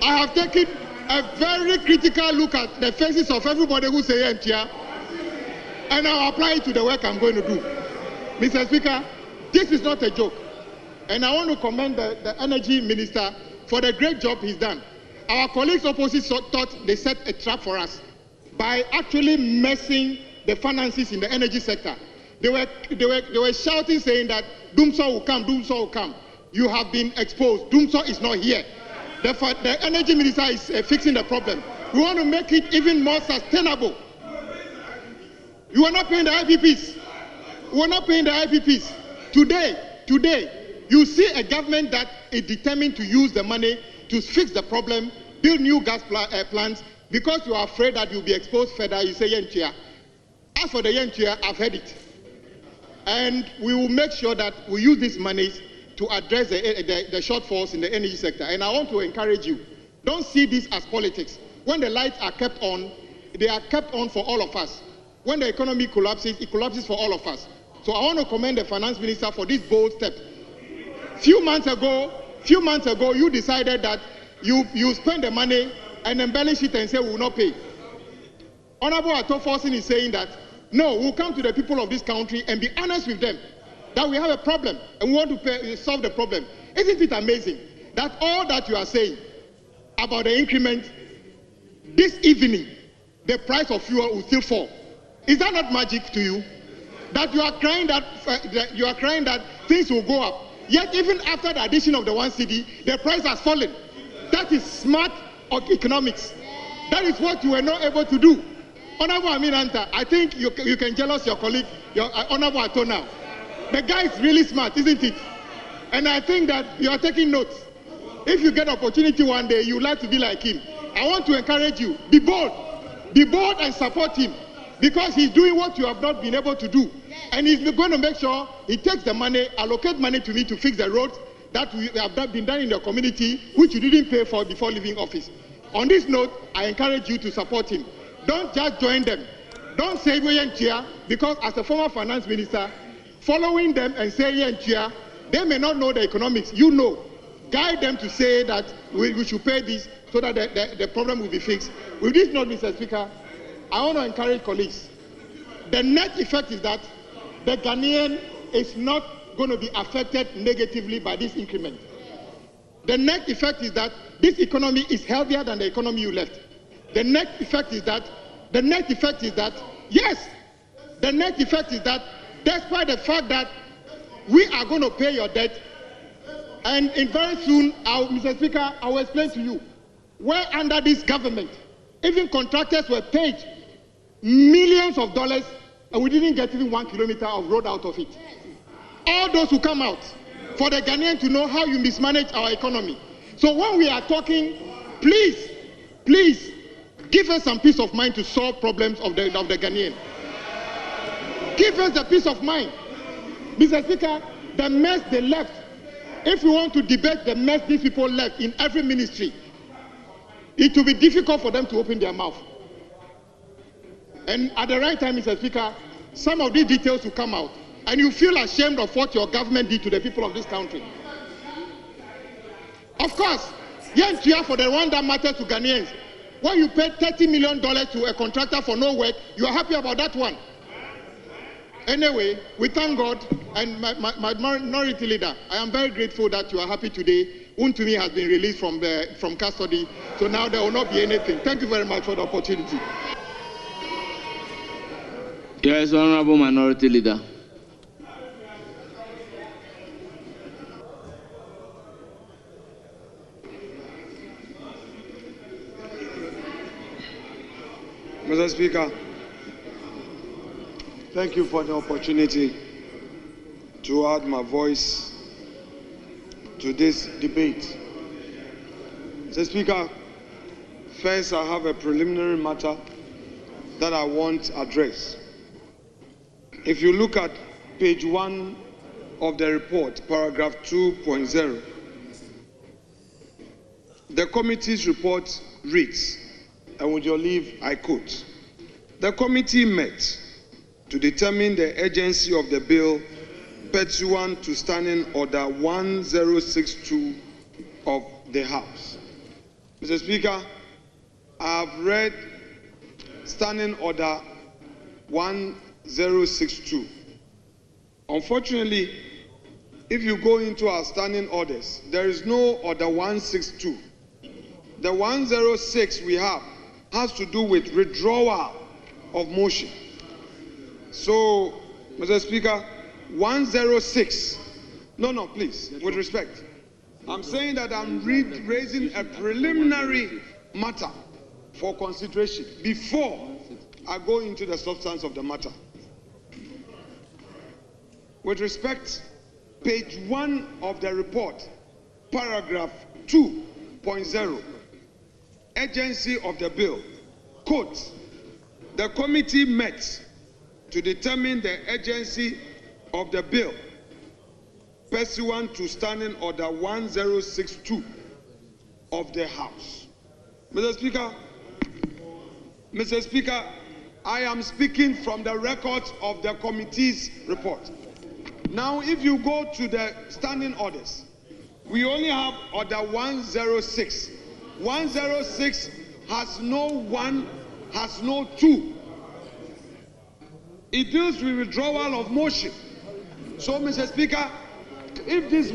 I have taken a very critical look at the faces of everybody who say yeah. And I'll apply it to the work I'm going to do. Mr. Speaker, this is not a joke. And I want to commend the energy minister for the great job he's done. Our colleagues opposite thought they set a trap for us by actually messing the finances in the energy sector. They were shouting, saying that Doomsaw will come, Doomsaw will come. You have been exposed. Doomsaw is not here. The energy minister is fixing the problem. We want to make it even more sustainable. You are not paying the IPPs. We are not paying the IPPs. Today, you see a government that is determined to use the money to fix the problem, build new gas plants, because you are afraid that you'll be exposed further. You say, Yentia. As for the Yentia, I've heard it. And we will make sure that we use these monies to address the shortfalls in the energy sector. And I want to encourage you, don't see this as politics. When the lights are kept on, they are kept on for all of us. When the economy collapses, it collapses for all of us. So I want to commend the finance minister for this bold step. Few months ago, you decided that you spend the money and embellish it and say we will not pay. Honorable Ato Forson is saying that, no, we'll come to the people of this country and be honest with them that we have a problem and we want to solve the problem. Isn't it amazing that all that you are saying about the increment, this evening, the price of fuel will still fall? Is that not magic to you? That you are crying that things will go up. Yet even after the addition of the 1 cedi, the price has fallen. That is smart economics. That is what you were not able to do. Honorable Aminanta, I think you can jealous your colleague, your Honorable Ato now. The guy is really smart, isn't it? And I think that you are taking notes. If you get opportunity one day, you would like to be like him. I want to encourage you, be bold and support him, because he's doing what you have not been able to do. And he's going to make sure he takes the money, allocate money to me to fix the roads that have been done in the community, which you didn't pay for before leaving office. On this note, I encourage you to support him. Don't just join them. Don't say Yentia, because as a former finance minister, following them and saying Yentia, they may not know the economics. You know. Guide them to say that we should pay this so that the problem will be fixed. With this note, Mr. Speaker, I want to encourage colleagues. The net effect is that the Ghanaian is not going to be affected negatively by this increment. The net effect is that this economy is healthier than the economy you left. The net effect is that despite the fact that we are going to pay your debt, and in very soon, Mr. Speaker, I will explain to you, where under this government, even contractors were paid millions of dollars, and we didn't get even 1 kilometer of road out of it. All those who come out, for the Ghanaian to know how you mismanage our economy. So when we are talking, please, give us some peace of mind to solve problems of the Ghanaian. Give us the peace of mind. Mr. Speaker, the mess they left, if we want to debate the mess these people left in every ministry, it will be difficult for them to open their mouth. And at the right time, Mr. Speaker, some of these details will come out, and you feel ashamed of what your government did to the people of this country. Of course, Yentia, for the one that matters to Ghanaians, when you pay $30 million to a contractor for no work, you are happy about that one. Anyway, we thank God, and my minority leader, I am very grateful that you are happy today. Untumi has been released from custody, so now there will not be anything. Thank you very much for the opportunity. Yes, Honorable Minority Leader. Mr. Speaker, thank you for the opportunity to add my voice to this debate. Mr. Speaker, first I have a preliminary matter that I want addressed. If you look at page 1 of the report, paragraph 2.0, the committee's report reads, and with your leave, I quote, "The committee met to determine the urgency of the bill pursuant to Standing Order 1062 of the House." Mr. Speaker, I have read Standing Order 1062. Unfortunately, if you go into our standing orders, there is no Order 162. The 106 we have has to do with withdrawal of motion. So, Mr. Speaker, 106, no, please, with respect. I'm saying that I'm raising a preliminary matter for consideration before I go into the substance of the matter. With respect, page 1 of the report, paragraph 2.0, urgency of the bill, quote, "The committee met to determine the urgency of the bill pursuant to Standing Order 1062 of the House." Mr. Speaker, I am speaking from the records of the committee's report. Now, if you go to the standing orders, we only have Order 106. 106 has no 1, has no 2. It deals with withdrawal of motion. So, Mr. Speaker, if this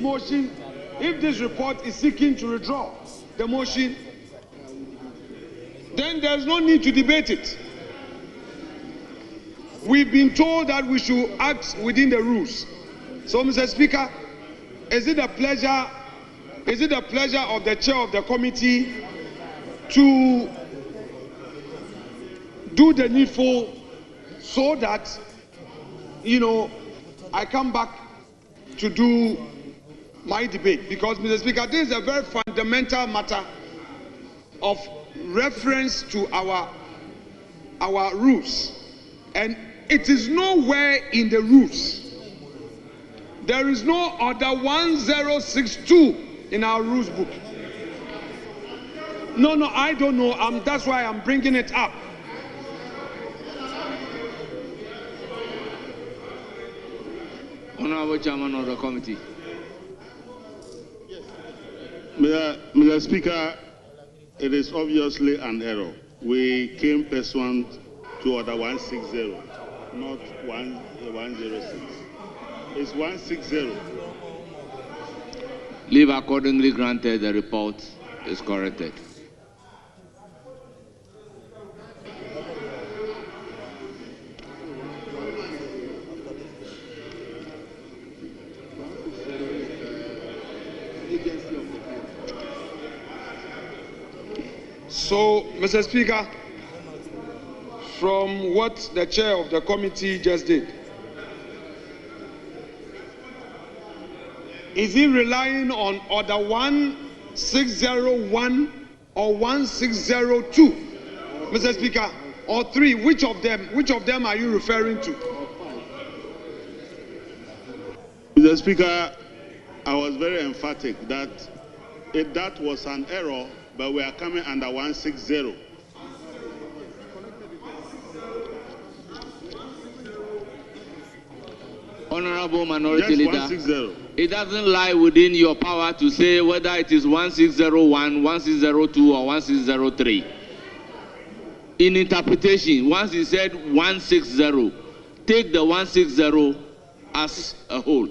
report is seeking to withdraw the motion, then there's no need to debate it. We've been told that we should act within the rules. So, Mr. Speaker, is it the pleasure of the chair of the committee to do the needful so that, I come back to do my debate? Because, Mr. Speaker, this is a very fundamental matter of reference to our rules. And it is nowhere in the rules. There is no Order 1062 in our rules book. No, I don't know. That's why I'm bringing it up. Honorable Chairman of the committee. Mr. Speaker, it is obviously an error. We came pursuant to Order 160, not 106. It's 160. Leave accordingly granted. The report is corrected. So, Mr. Speaker, from what the chair of the committee just did, is he relying on Order 1601 or 1602, Mr. Speaker, or 3? Which of them are you referring to? Mr. Speaker, I was very emphatic that that was an error, but we are coming under 160. Honorable Minority Just Leader, 160. It doesn't lie within your power to say whether it is 1601, 1602, or 1603. In interpretation, once he said 160, take the 160 as a whole.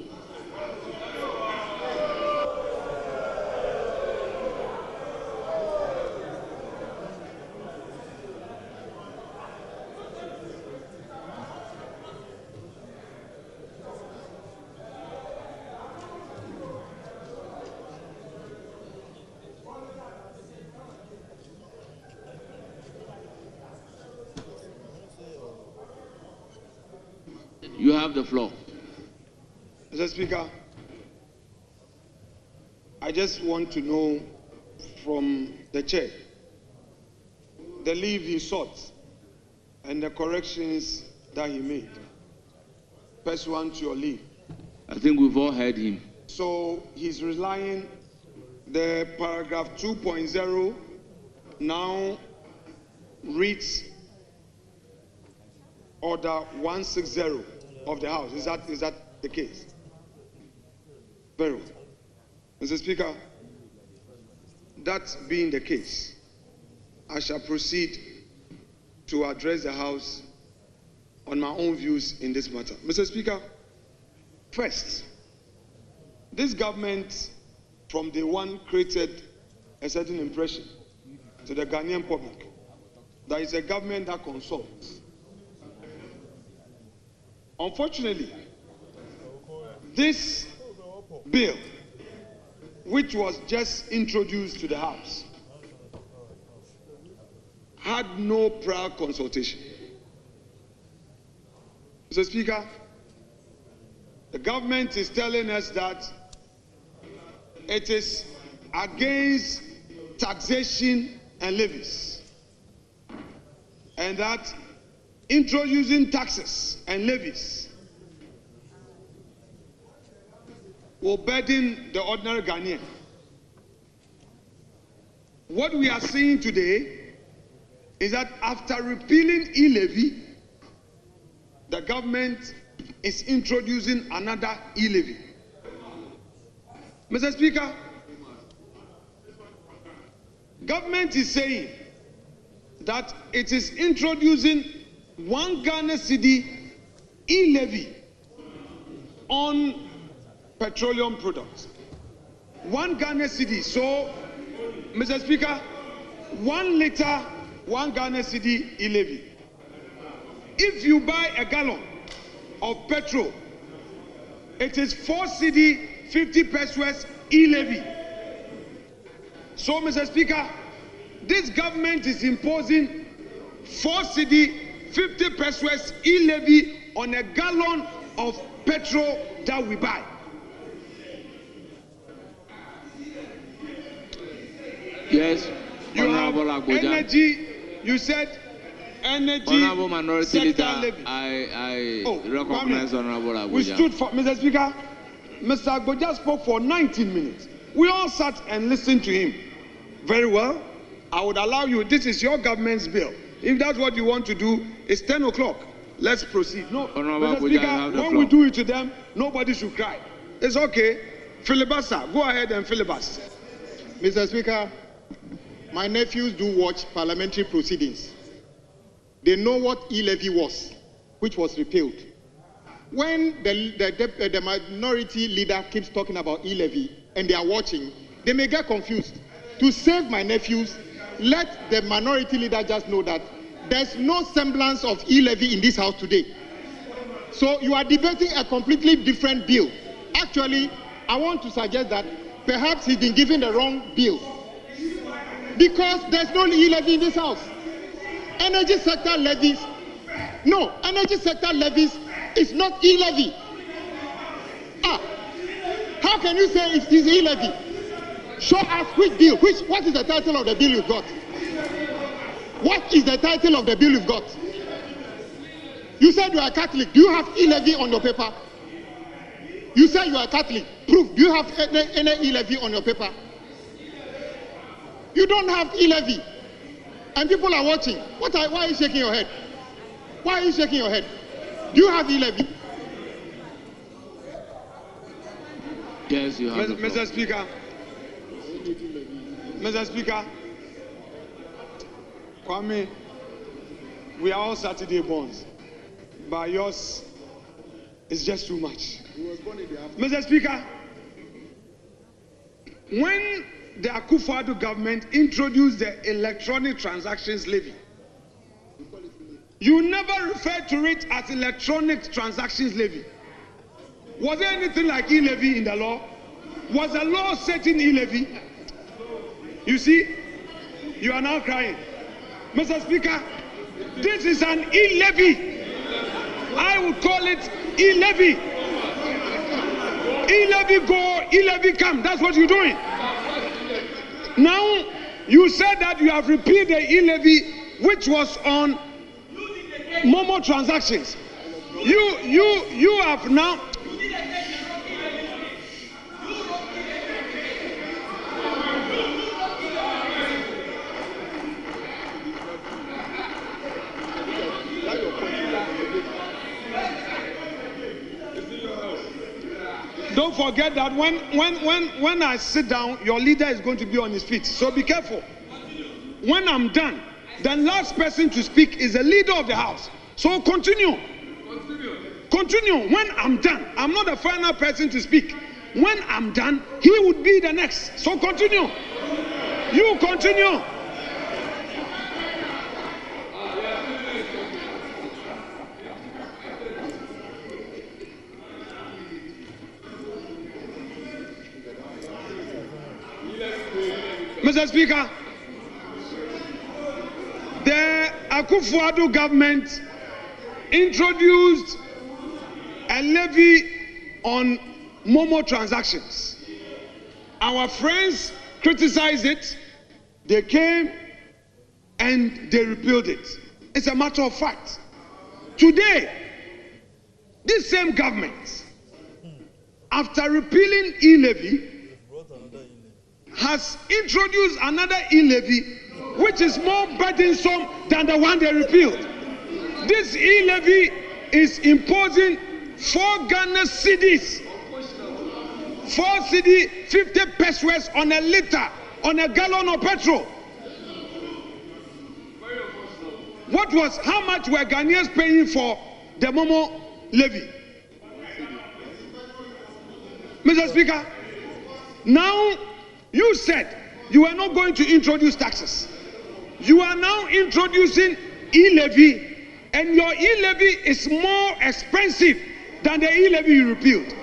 You have the floor. Mr. Speaker, I just want to know from the chair the leave he sought and the corrections that he made, pursuant to your leave. I think we've all heard him. So he's relying the paragraph 2.0 now reads order 160 of the House. Is that the case? Very well. Mr. Speaker, that being the case, I shall proceed to address the House on my own views in this matter. Mr. Speaker, first, this government from day one created a certain impression to the Ghanaian public that it's a government that consults. Unfortunately, this bill, which was just introduced to the House, had no prior consultation. Mr. Speaker, the government is telling us that it is against taxation and levies, and that introducing taxes and levies will burden the ordinary Ghanaian. What we are seeing today is that after repealing e-levy, the government is introducing another e-levy. Mr. Speaker, government is saying that it is introducing 1 Ghana cedi e-levy on petroleum products. 1 Ghana cedi. So, Mr. Speaker, 1 liter, 1 Ghana cedi e-levy. If you buy a gallon of petrol, it is 4 cedi 50 pesos e-levy. So, Mr. Speaker, this government is imposing 4 cedi 50 pesos e-levy on a gallon of petrol that we buy. Yes, you have energy. You said energy. Honorable Minority Leader, levy. I recognize Honorable Abuja. We stood for Mr. Speaker. Mr. Abuja spoke for 19 minutes. We all sat and listened to him. Very well. I would allow you. This is your government's bill. If that's what you want to do, it's 10 o'clock. Let's proceed. No, Honorable Mr. Speaker, when we do it to them, nobody should cry. It's okay. Filibuster. Go ahead and filibuster. Mr. Speaker, my nephews do watch parliamentary proceedings. They know what e-levy was, which was repealed. When the minority leader keeps talking about e-levy and they are watching, they may get confused. To save my nephews, let the minority leader just know that there's no semblance of e-levy in this house today. So you are debating a completely different bill. Actually, I want to suggest that perhaps he's been given the wrong bill, because there's no e-levy in this house. Energy sector levies, no, energy sector levies is not e-levy. How can you say it is e-levy? Show us which bill, what is the title of the bill you've got? What is the title of the bill you've got? You said you are Catholic. Do you have e-levy on your paper? You said you are Catholic. Proof. Do you have any e-levy on your paper? You don't have e-levy. And people are watching. Why are you shaking your head? Why are you shaking your head? Do you have e-levy? Yes, you have. Mr. Speaker. Mr. Speaker. Kwame, we are all Saturday borns, but yours is just too much. Mr. Speaker, when the Akufo-Addo government introduced the electronic transactions levy, you never referred to it as electronic transactions levy. Was there anything like e-levy in the law? Was the law setting e-levy? You see, you are now crying. Mr. Speaker, this is an e-levy. I would call it e-levy. E-levy go, e-levy come. That's what you're doing. Now, you said that you have repealed the e-levy, which was on Momo transactions. You have now. Don't forget that when I sit down, your leader is going to be on his feet. So be careful. When I'm done, the last person to speak is the leader of the house. So continue. Continue. When I'm done, I'm not the final person to speak. When I'm done, he would be the next. So continue. You continue. Mr. Speaker, the Akufo-Addo government introduced a levy on Momo transactions. Our friends criticized it. They came and they repealed it. It's a matter of fact. Today, this same government, after repealing e-levy, has introduced another e-levy which is more burdensome than the one they repealed. This e-levy is imposing 4 Ghana cedis, 4 cedi 50 pesos on a liter, on a gallon of petrol. How much were Ghanaians paying for the Momo levy? Mr. Speaker, now you said you were not going to introduce taxes. You are now introducing e-levy, and your e-levy is more expensive than the e-levy you repealed.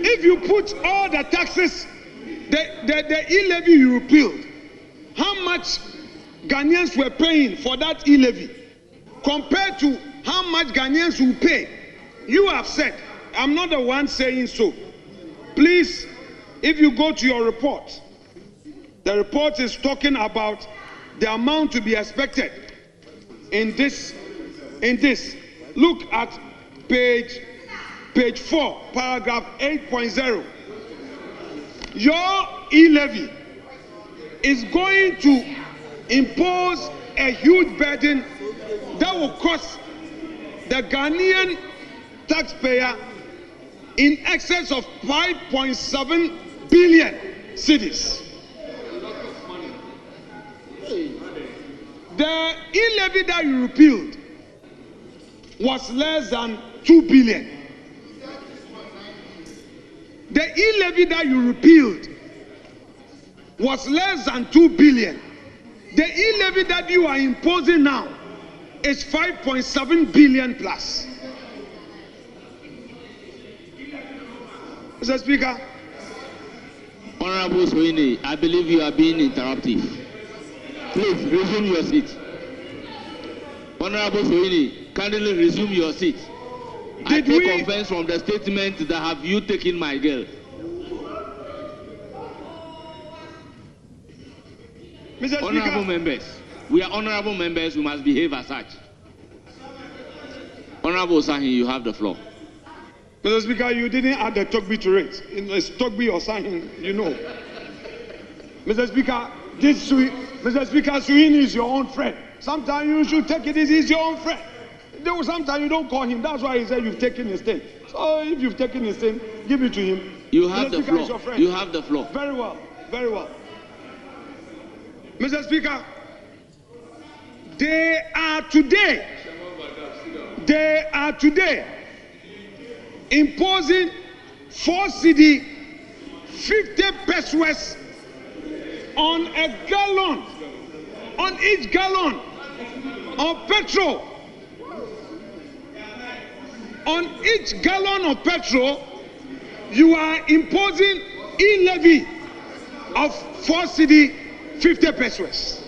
If you put all the taxes, the e-levy you repealed, how much Ghanaians were paying for that e-levy compared to how much Ghanaians will pay? You have said, I'm not the one saying so. Please, if you go to your report, the report is talking about the amount to be expected in this. Look at page 4, paragraph 8.0. Your e-levy is going to impose a huge burden that will cost the Ghanaian taxpayer in excess of 5.7 billion cedis. The e-levy that you repealed was less than 2 billion. The e-levy that you repealed was less than 2 billion. The e-levy that you are imposing now is 5.7 billion plus. Mr. Speaker. Honorable Sweeney, I believe you are being interruptive. Please resume your seat. Honorable Sweeney, kindly resume your seat. I take offense from the statement that have you taken my girl. Mr. Honorable members, we are honorable members, we must behave as such. Honorable Sahin, you have the floor. Mr. Speaker, you didn't add the Togbi to it. It's Togbi or Sahin, you know. Mr. Speaker, Mr. Speaker, Suhini is your own friend. Sometimes you should take it easy, he's your own friend. Sometimes you don't call him. That's why he said you've taken his thing. So if you've taken his thing, give it to him. You have the floor. You have the floor. Very well. Very well. Mr. Speaker, they are today imposing 4 cedi 50 pesos on a gallon, on each gallon of petrol. On each gallon of petrol, you are imposing e-levy of 4 cedi 50 pesos.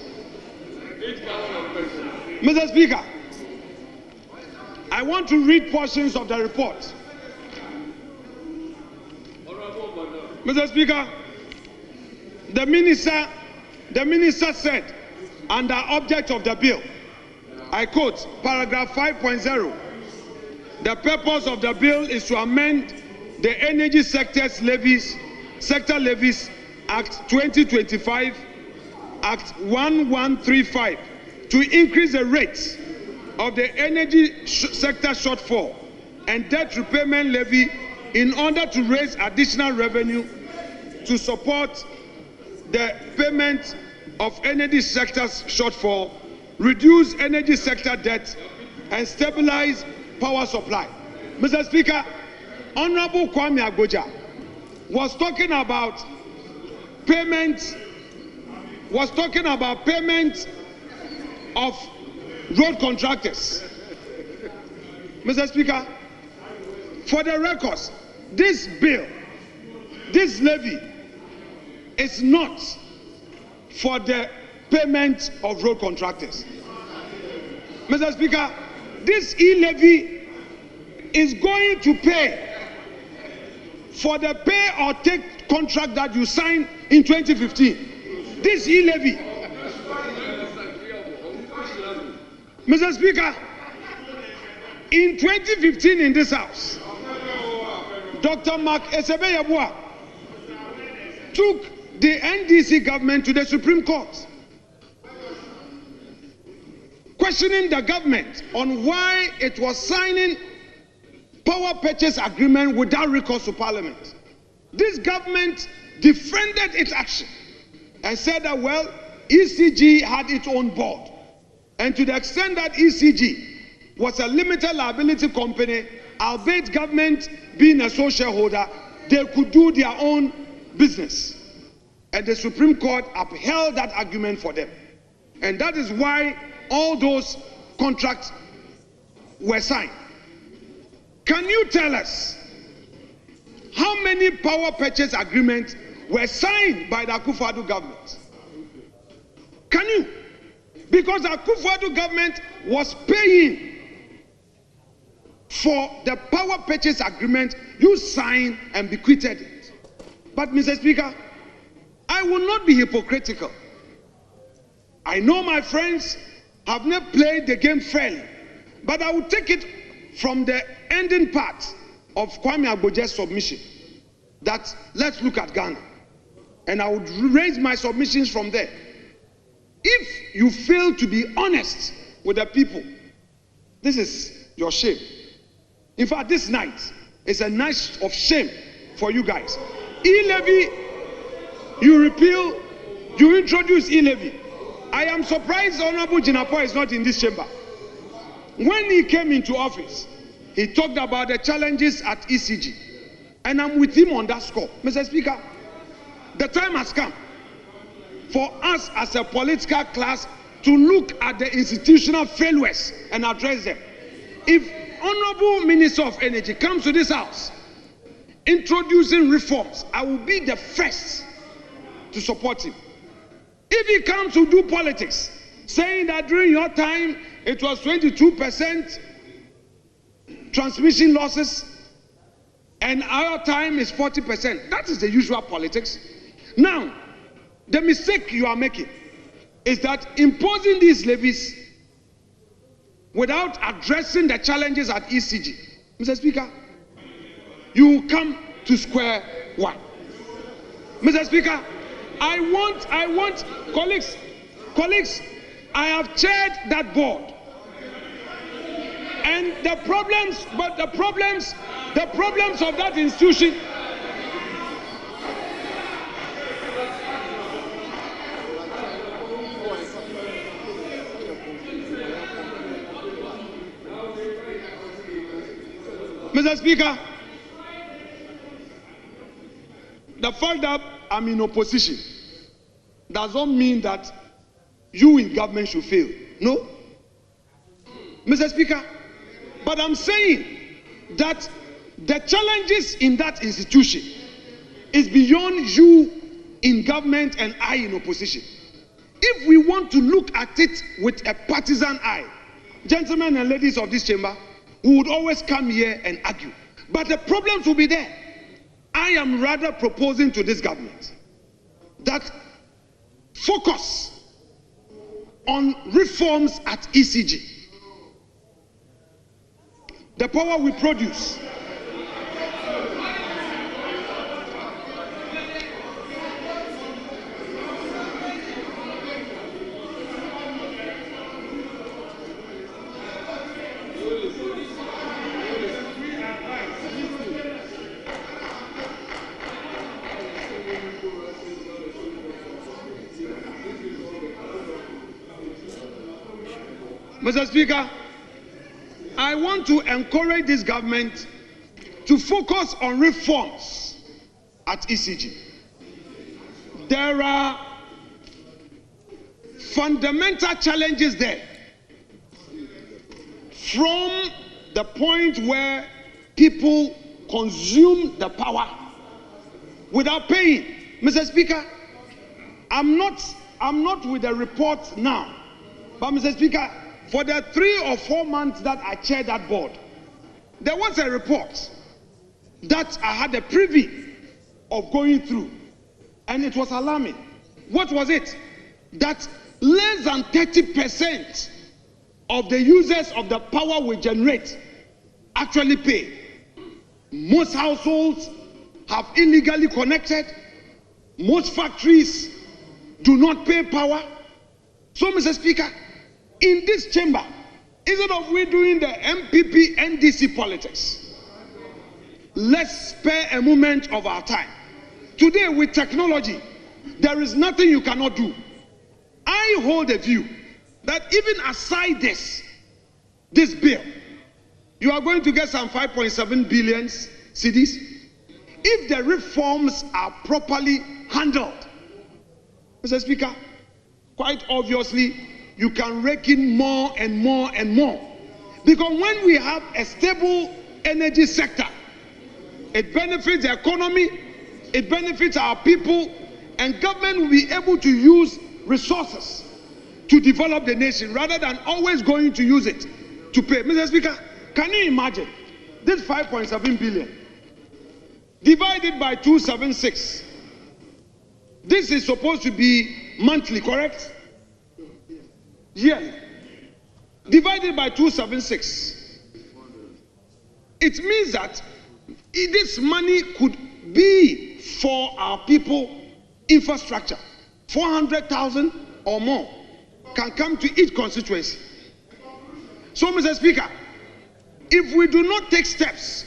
Mr. Speaker, I want to read portions of the report. Mr. Speaker, the minister said, under object of the bill, I quote, paragraph 5.0, the purpose of the bill is to amend the Energy Sector Levies Act 2025, Act 1135, to increase the rates of the energy sector shortfall and debt repayment levy in order to raise additional revenue to support the payment of energy sector's shortfall, reduce energy sector debt, and stabilize power supply. Mr. Speaker, Honorable Kwame Agboja was talking about payment of road contractors. Mr. Speaker, for the records, this bill, this levy is not for the payment of road contractors. Mr. Speaker, this e-levy is going to pay for the pay or take contract that you signed in 2015. This e-levy. Mr. Speaker, in 2015 in this house, Dr. Mark Esebeyabua took the NDC government to the Supreme Court, questioning the government on why it was signing power purchase agreement without recourse to Parliament. This government defended its action and said that, well, ECG had its own board. And to the extent that ECG was a limited liability company, albeit government being a sole shareholder, they could do their own business. And the Supreme Court upheld that argument for them. And that is why all those contracts were signed. Can you tell us how many power purchase agreements were signed by the Akufo-Addo government? Can you? Because the Akufo-Addo government was paying for the power purchase agreement you signed and bequeathed it. But, Mr. Speaker, I will not be hypocritical. I know my friends have not played the game fairly, but I will take it from the ending part of Kwame Agboja's submission that let's look at Ghana. And I would raise my submissions from there. If you fail to be honest with the people, this is your shame. In fact, this night is a night of shame for you guys. E-levy, you repeal, you introduce e-levy. I am surprised Honorable Jinapor is not in this chamber. When he came into office, he talked about the challenges at ECG. And I'm with him on that score. Mr. Speaker, the time has come for us as a political class to look at the institutional failures and address them. If Honorable Minister of Energy comes to this house introducing reforms, I will be the first to support him. If he comes to do politics, saying that during your time it was 22% transmission losses and our time is 40%, that is the usual politics. Now, the mistake you are making is that imposing these levies without addressing the challenges at ECG, Mr. Speaker, you come to square one. Mr. Speaker, I want colleagues, I have chaired that board. And the problems of that institution, Mr. Speaker, the fact that I'm in opposition does not mean that you in government should fail. No. Mr. Speaker, but I'm saying that the challenges in that institution is beyond you in government and I in opposition. If we want to look at it with a partisan eye, gentlemen and ladies of this chamber, we would always come here and argue. But the problems will be there. I am rather proposing to this government that focus on reforms at ECG. The power we produce. Mr. Speaker, I want to encourage this government to focus on reforms at ECG. There are fundamental challenges there, from the point where people consume the power without paying. Mr. Speaker, I'm not with the report now, but Mr. Speaker, for the 3 or 4 months that I chaired that board, there was a report that I had a privy of going through, and it was alarming. What was it? That less than 30% of the users of the power we generate actually pay. Most households have illegally connected. Most factories do not pay power. So, Mr. Speaker, in this chamber, instead of we doing the MPP NDC politics, let's spare a moment of our time. Today, with technology, there is nothing you cannot do. I hold a view that even aside this bill, you are going to get some 5.7 billion cedis if the reforms are properly handled. Mr. Speaker, quite obviously, you can rake in more and more and more. Because when we have a stable energy sector, it benefits the economy, it benefits our people, and government will be able to use resources to develop the nation rather than always going to use it to pay. Mr. Speaker, can you imagine this 5.7 billion divided by 276? This is supposed to be monthly, correct? Yes. Divided by 276. It means that this money could be for our people infrastructure. 400,000 or more can come to each constituency. So, Mr. Speaker, if we do not take steps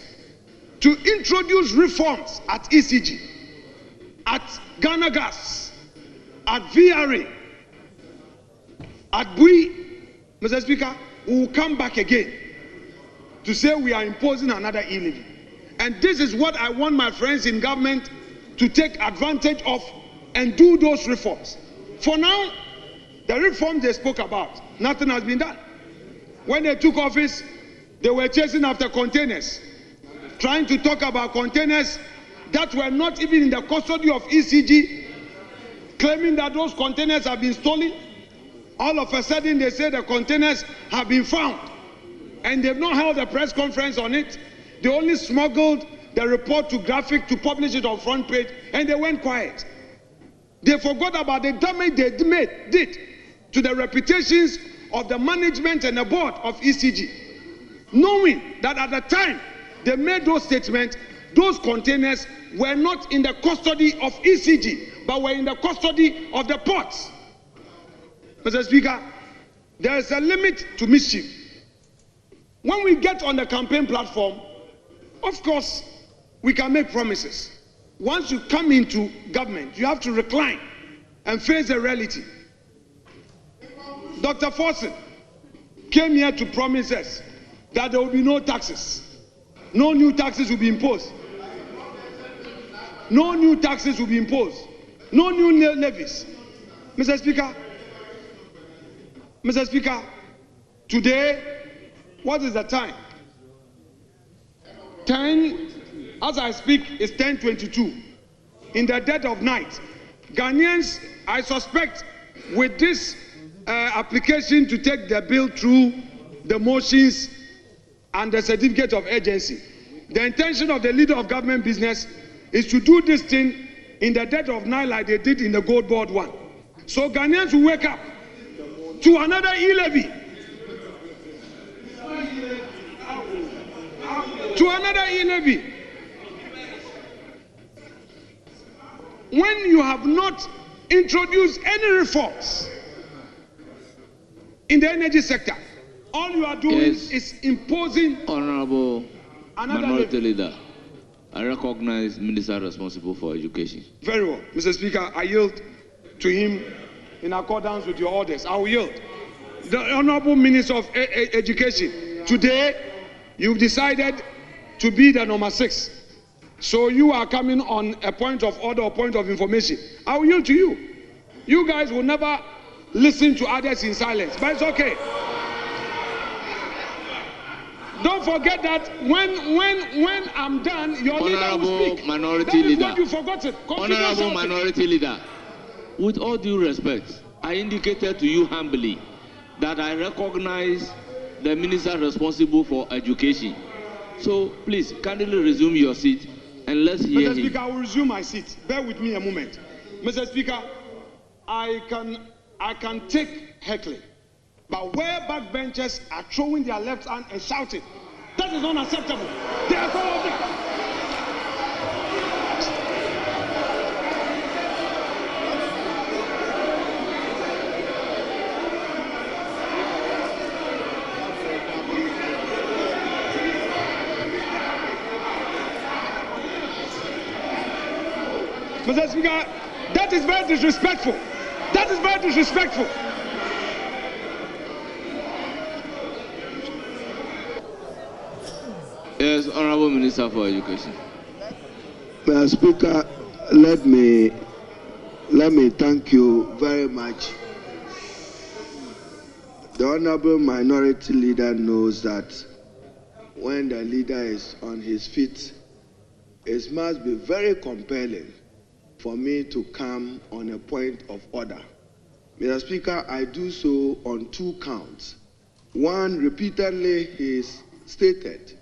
to introduce reforms at ECG, at Ghana Gas, at VRA, at BUI, Mr. Speaker, we will come back again to say we are imposing another e-levy. And this is what I want my friends in government to take advantage of and do those reforms. For now, the reforms they spoke about, nothing has been done. When they took office, they were chasing after containers, trying to talk about containers that were not even in the custody of ECG, claiming that those containers have been stolen. All of a sudden, they say the containers have been found, and they've not held a press conference on it. They only smuggled the report to graphic to publish it on front page, and they went quiet. They forgot about the damage they did to the reputations of the management and the board of ECG, knowing that at the time they made those statements, those containers were not in the custody of ECG, but were in the custody of the ports. Mr. Speaker, there is a limit to mischief. When we get on the campaign platform, of course, we can make promises. Once you come into government, you have to recline and face the reality. Dr. Forson came here to promise us that there will be no taxes. No new taxes will be imposed. No new taxes will be imposed. No new levies. Mr. Speaker, today, what is the time? 10, as I speak, it's 10:22. In the dead of night, Ghanaians, I suspect, with this application to take the bill through the motions and the certificate of urgency, the intention of the leader of government business is to do this thing in the dead of night like they did in the gold board one. So Ghanaians will wake up to another e-levy. To another e-levy. When you have not introduced any reforms in the energy sector, all you are doing is imposing. Honorable Minority levy. Leader, I recognize Minister responsible for education. Very well. Mr. Speaker, I yield to him in accordance with your orders. I will yield. The Honorable Minister of Education, today you've decided to be the number 6. So you are coming on a point of order or point of information. I will yield to you. You guys will never listen to others in silence, but it's okay. Don't forget that when I'm done, your leader will speak. Minority Leader. What you forgotten. Honorable Minority Leader, with all due respect, I indicated to you humbly that I recognize the minister responsible for education. So please, kindly resume your seat and let's hear him. Mr. Speaker, I will resume my seat. Bear with me a moment. Mr. Speaker, I can take heckling. But where backbenchers are throwing their left hand and shouting, that is unacceptable. They are all of them. Mr. Speaker, that is very disrespectful. That is very disrespectful. Yes, Honorable Minister for Education. Mr. Speaker, let me thank you very much. The Honorable Minority Leader knows that when the leader is on his feet, it must be very compelling for me to come on a point of order. Mr. Speaker, I do so on 2 counts. One, repeatedly he stated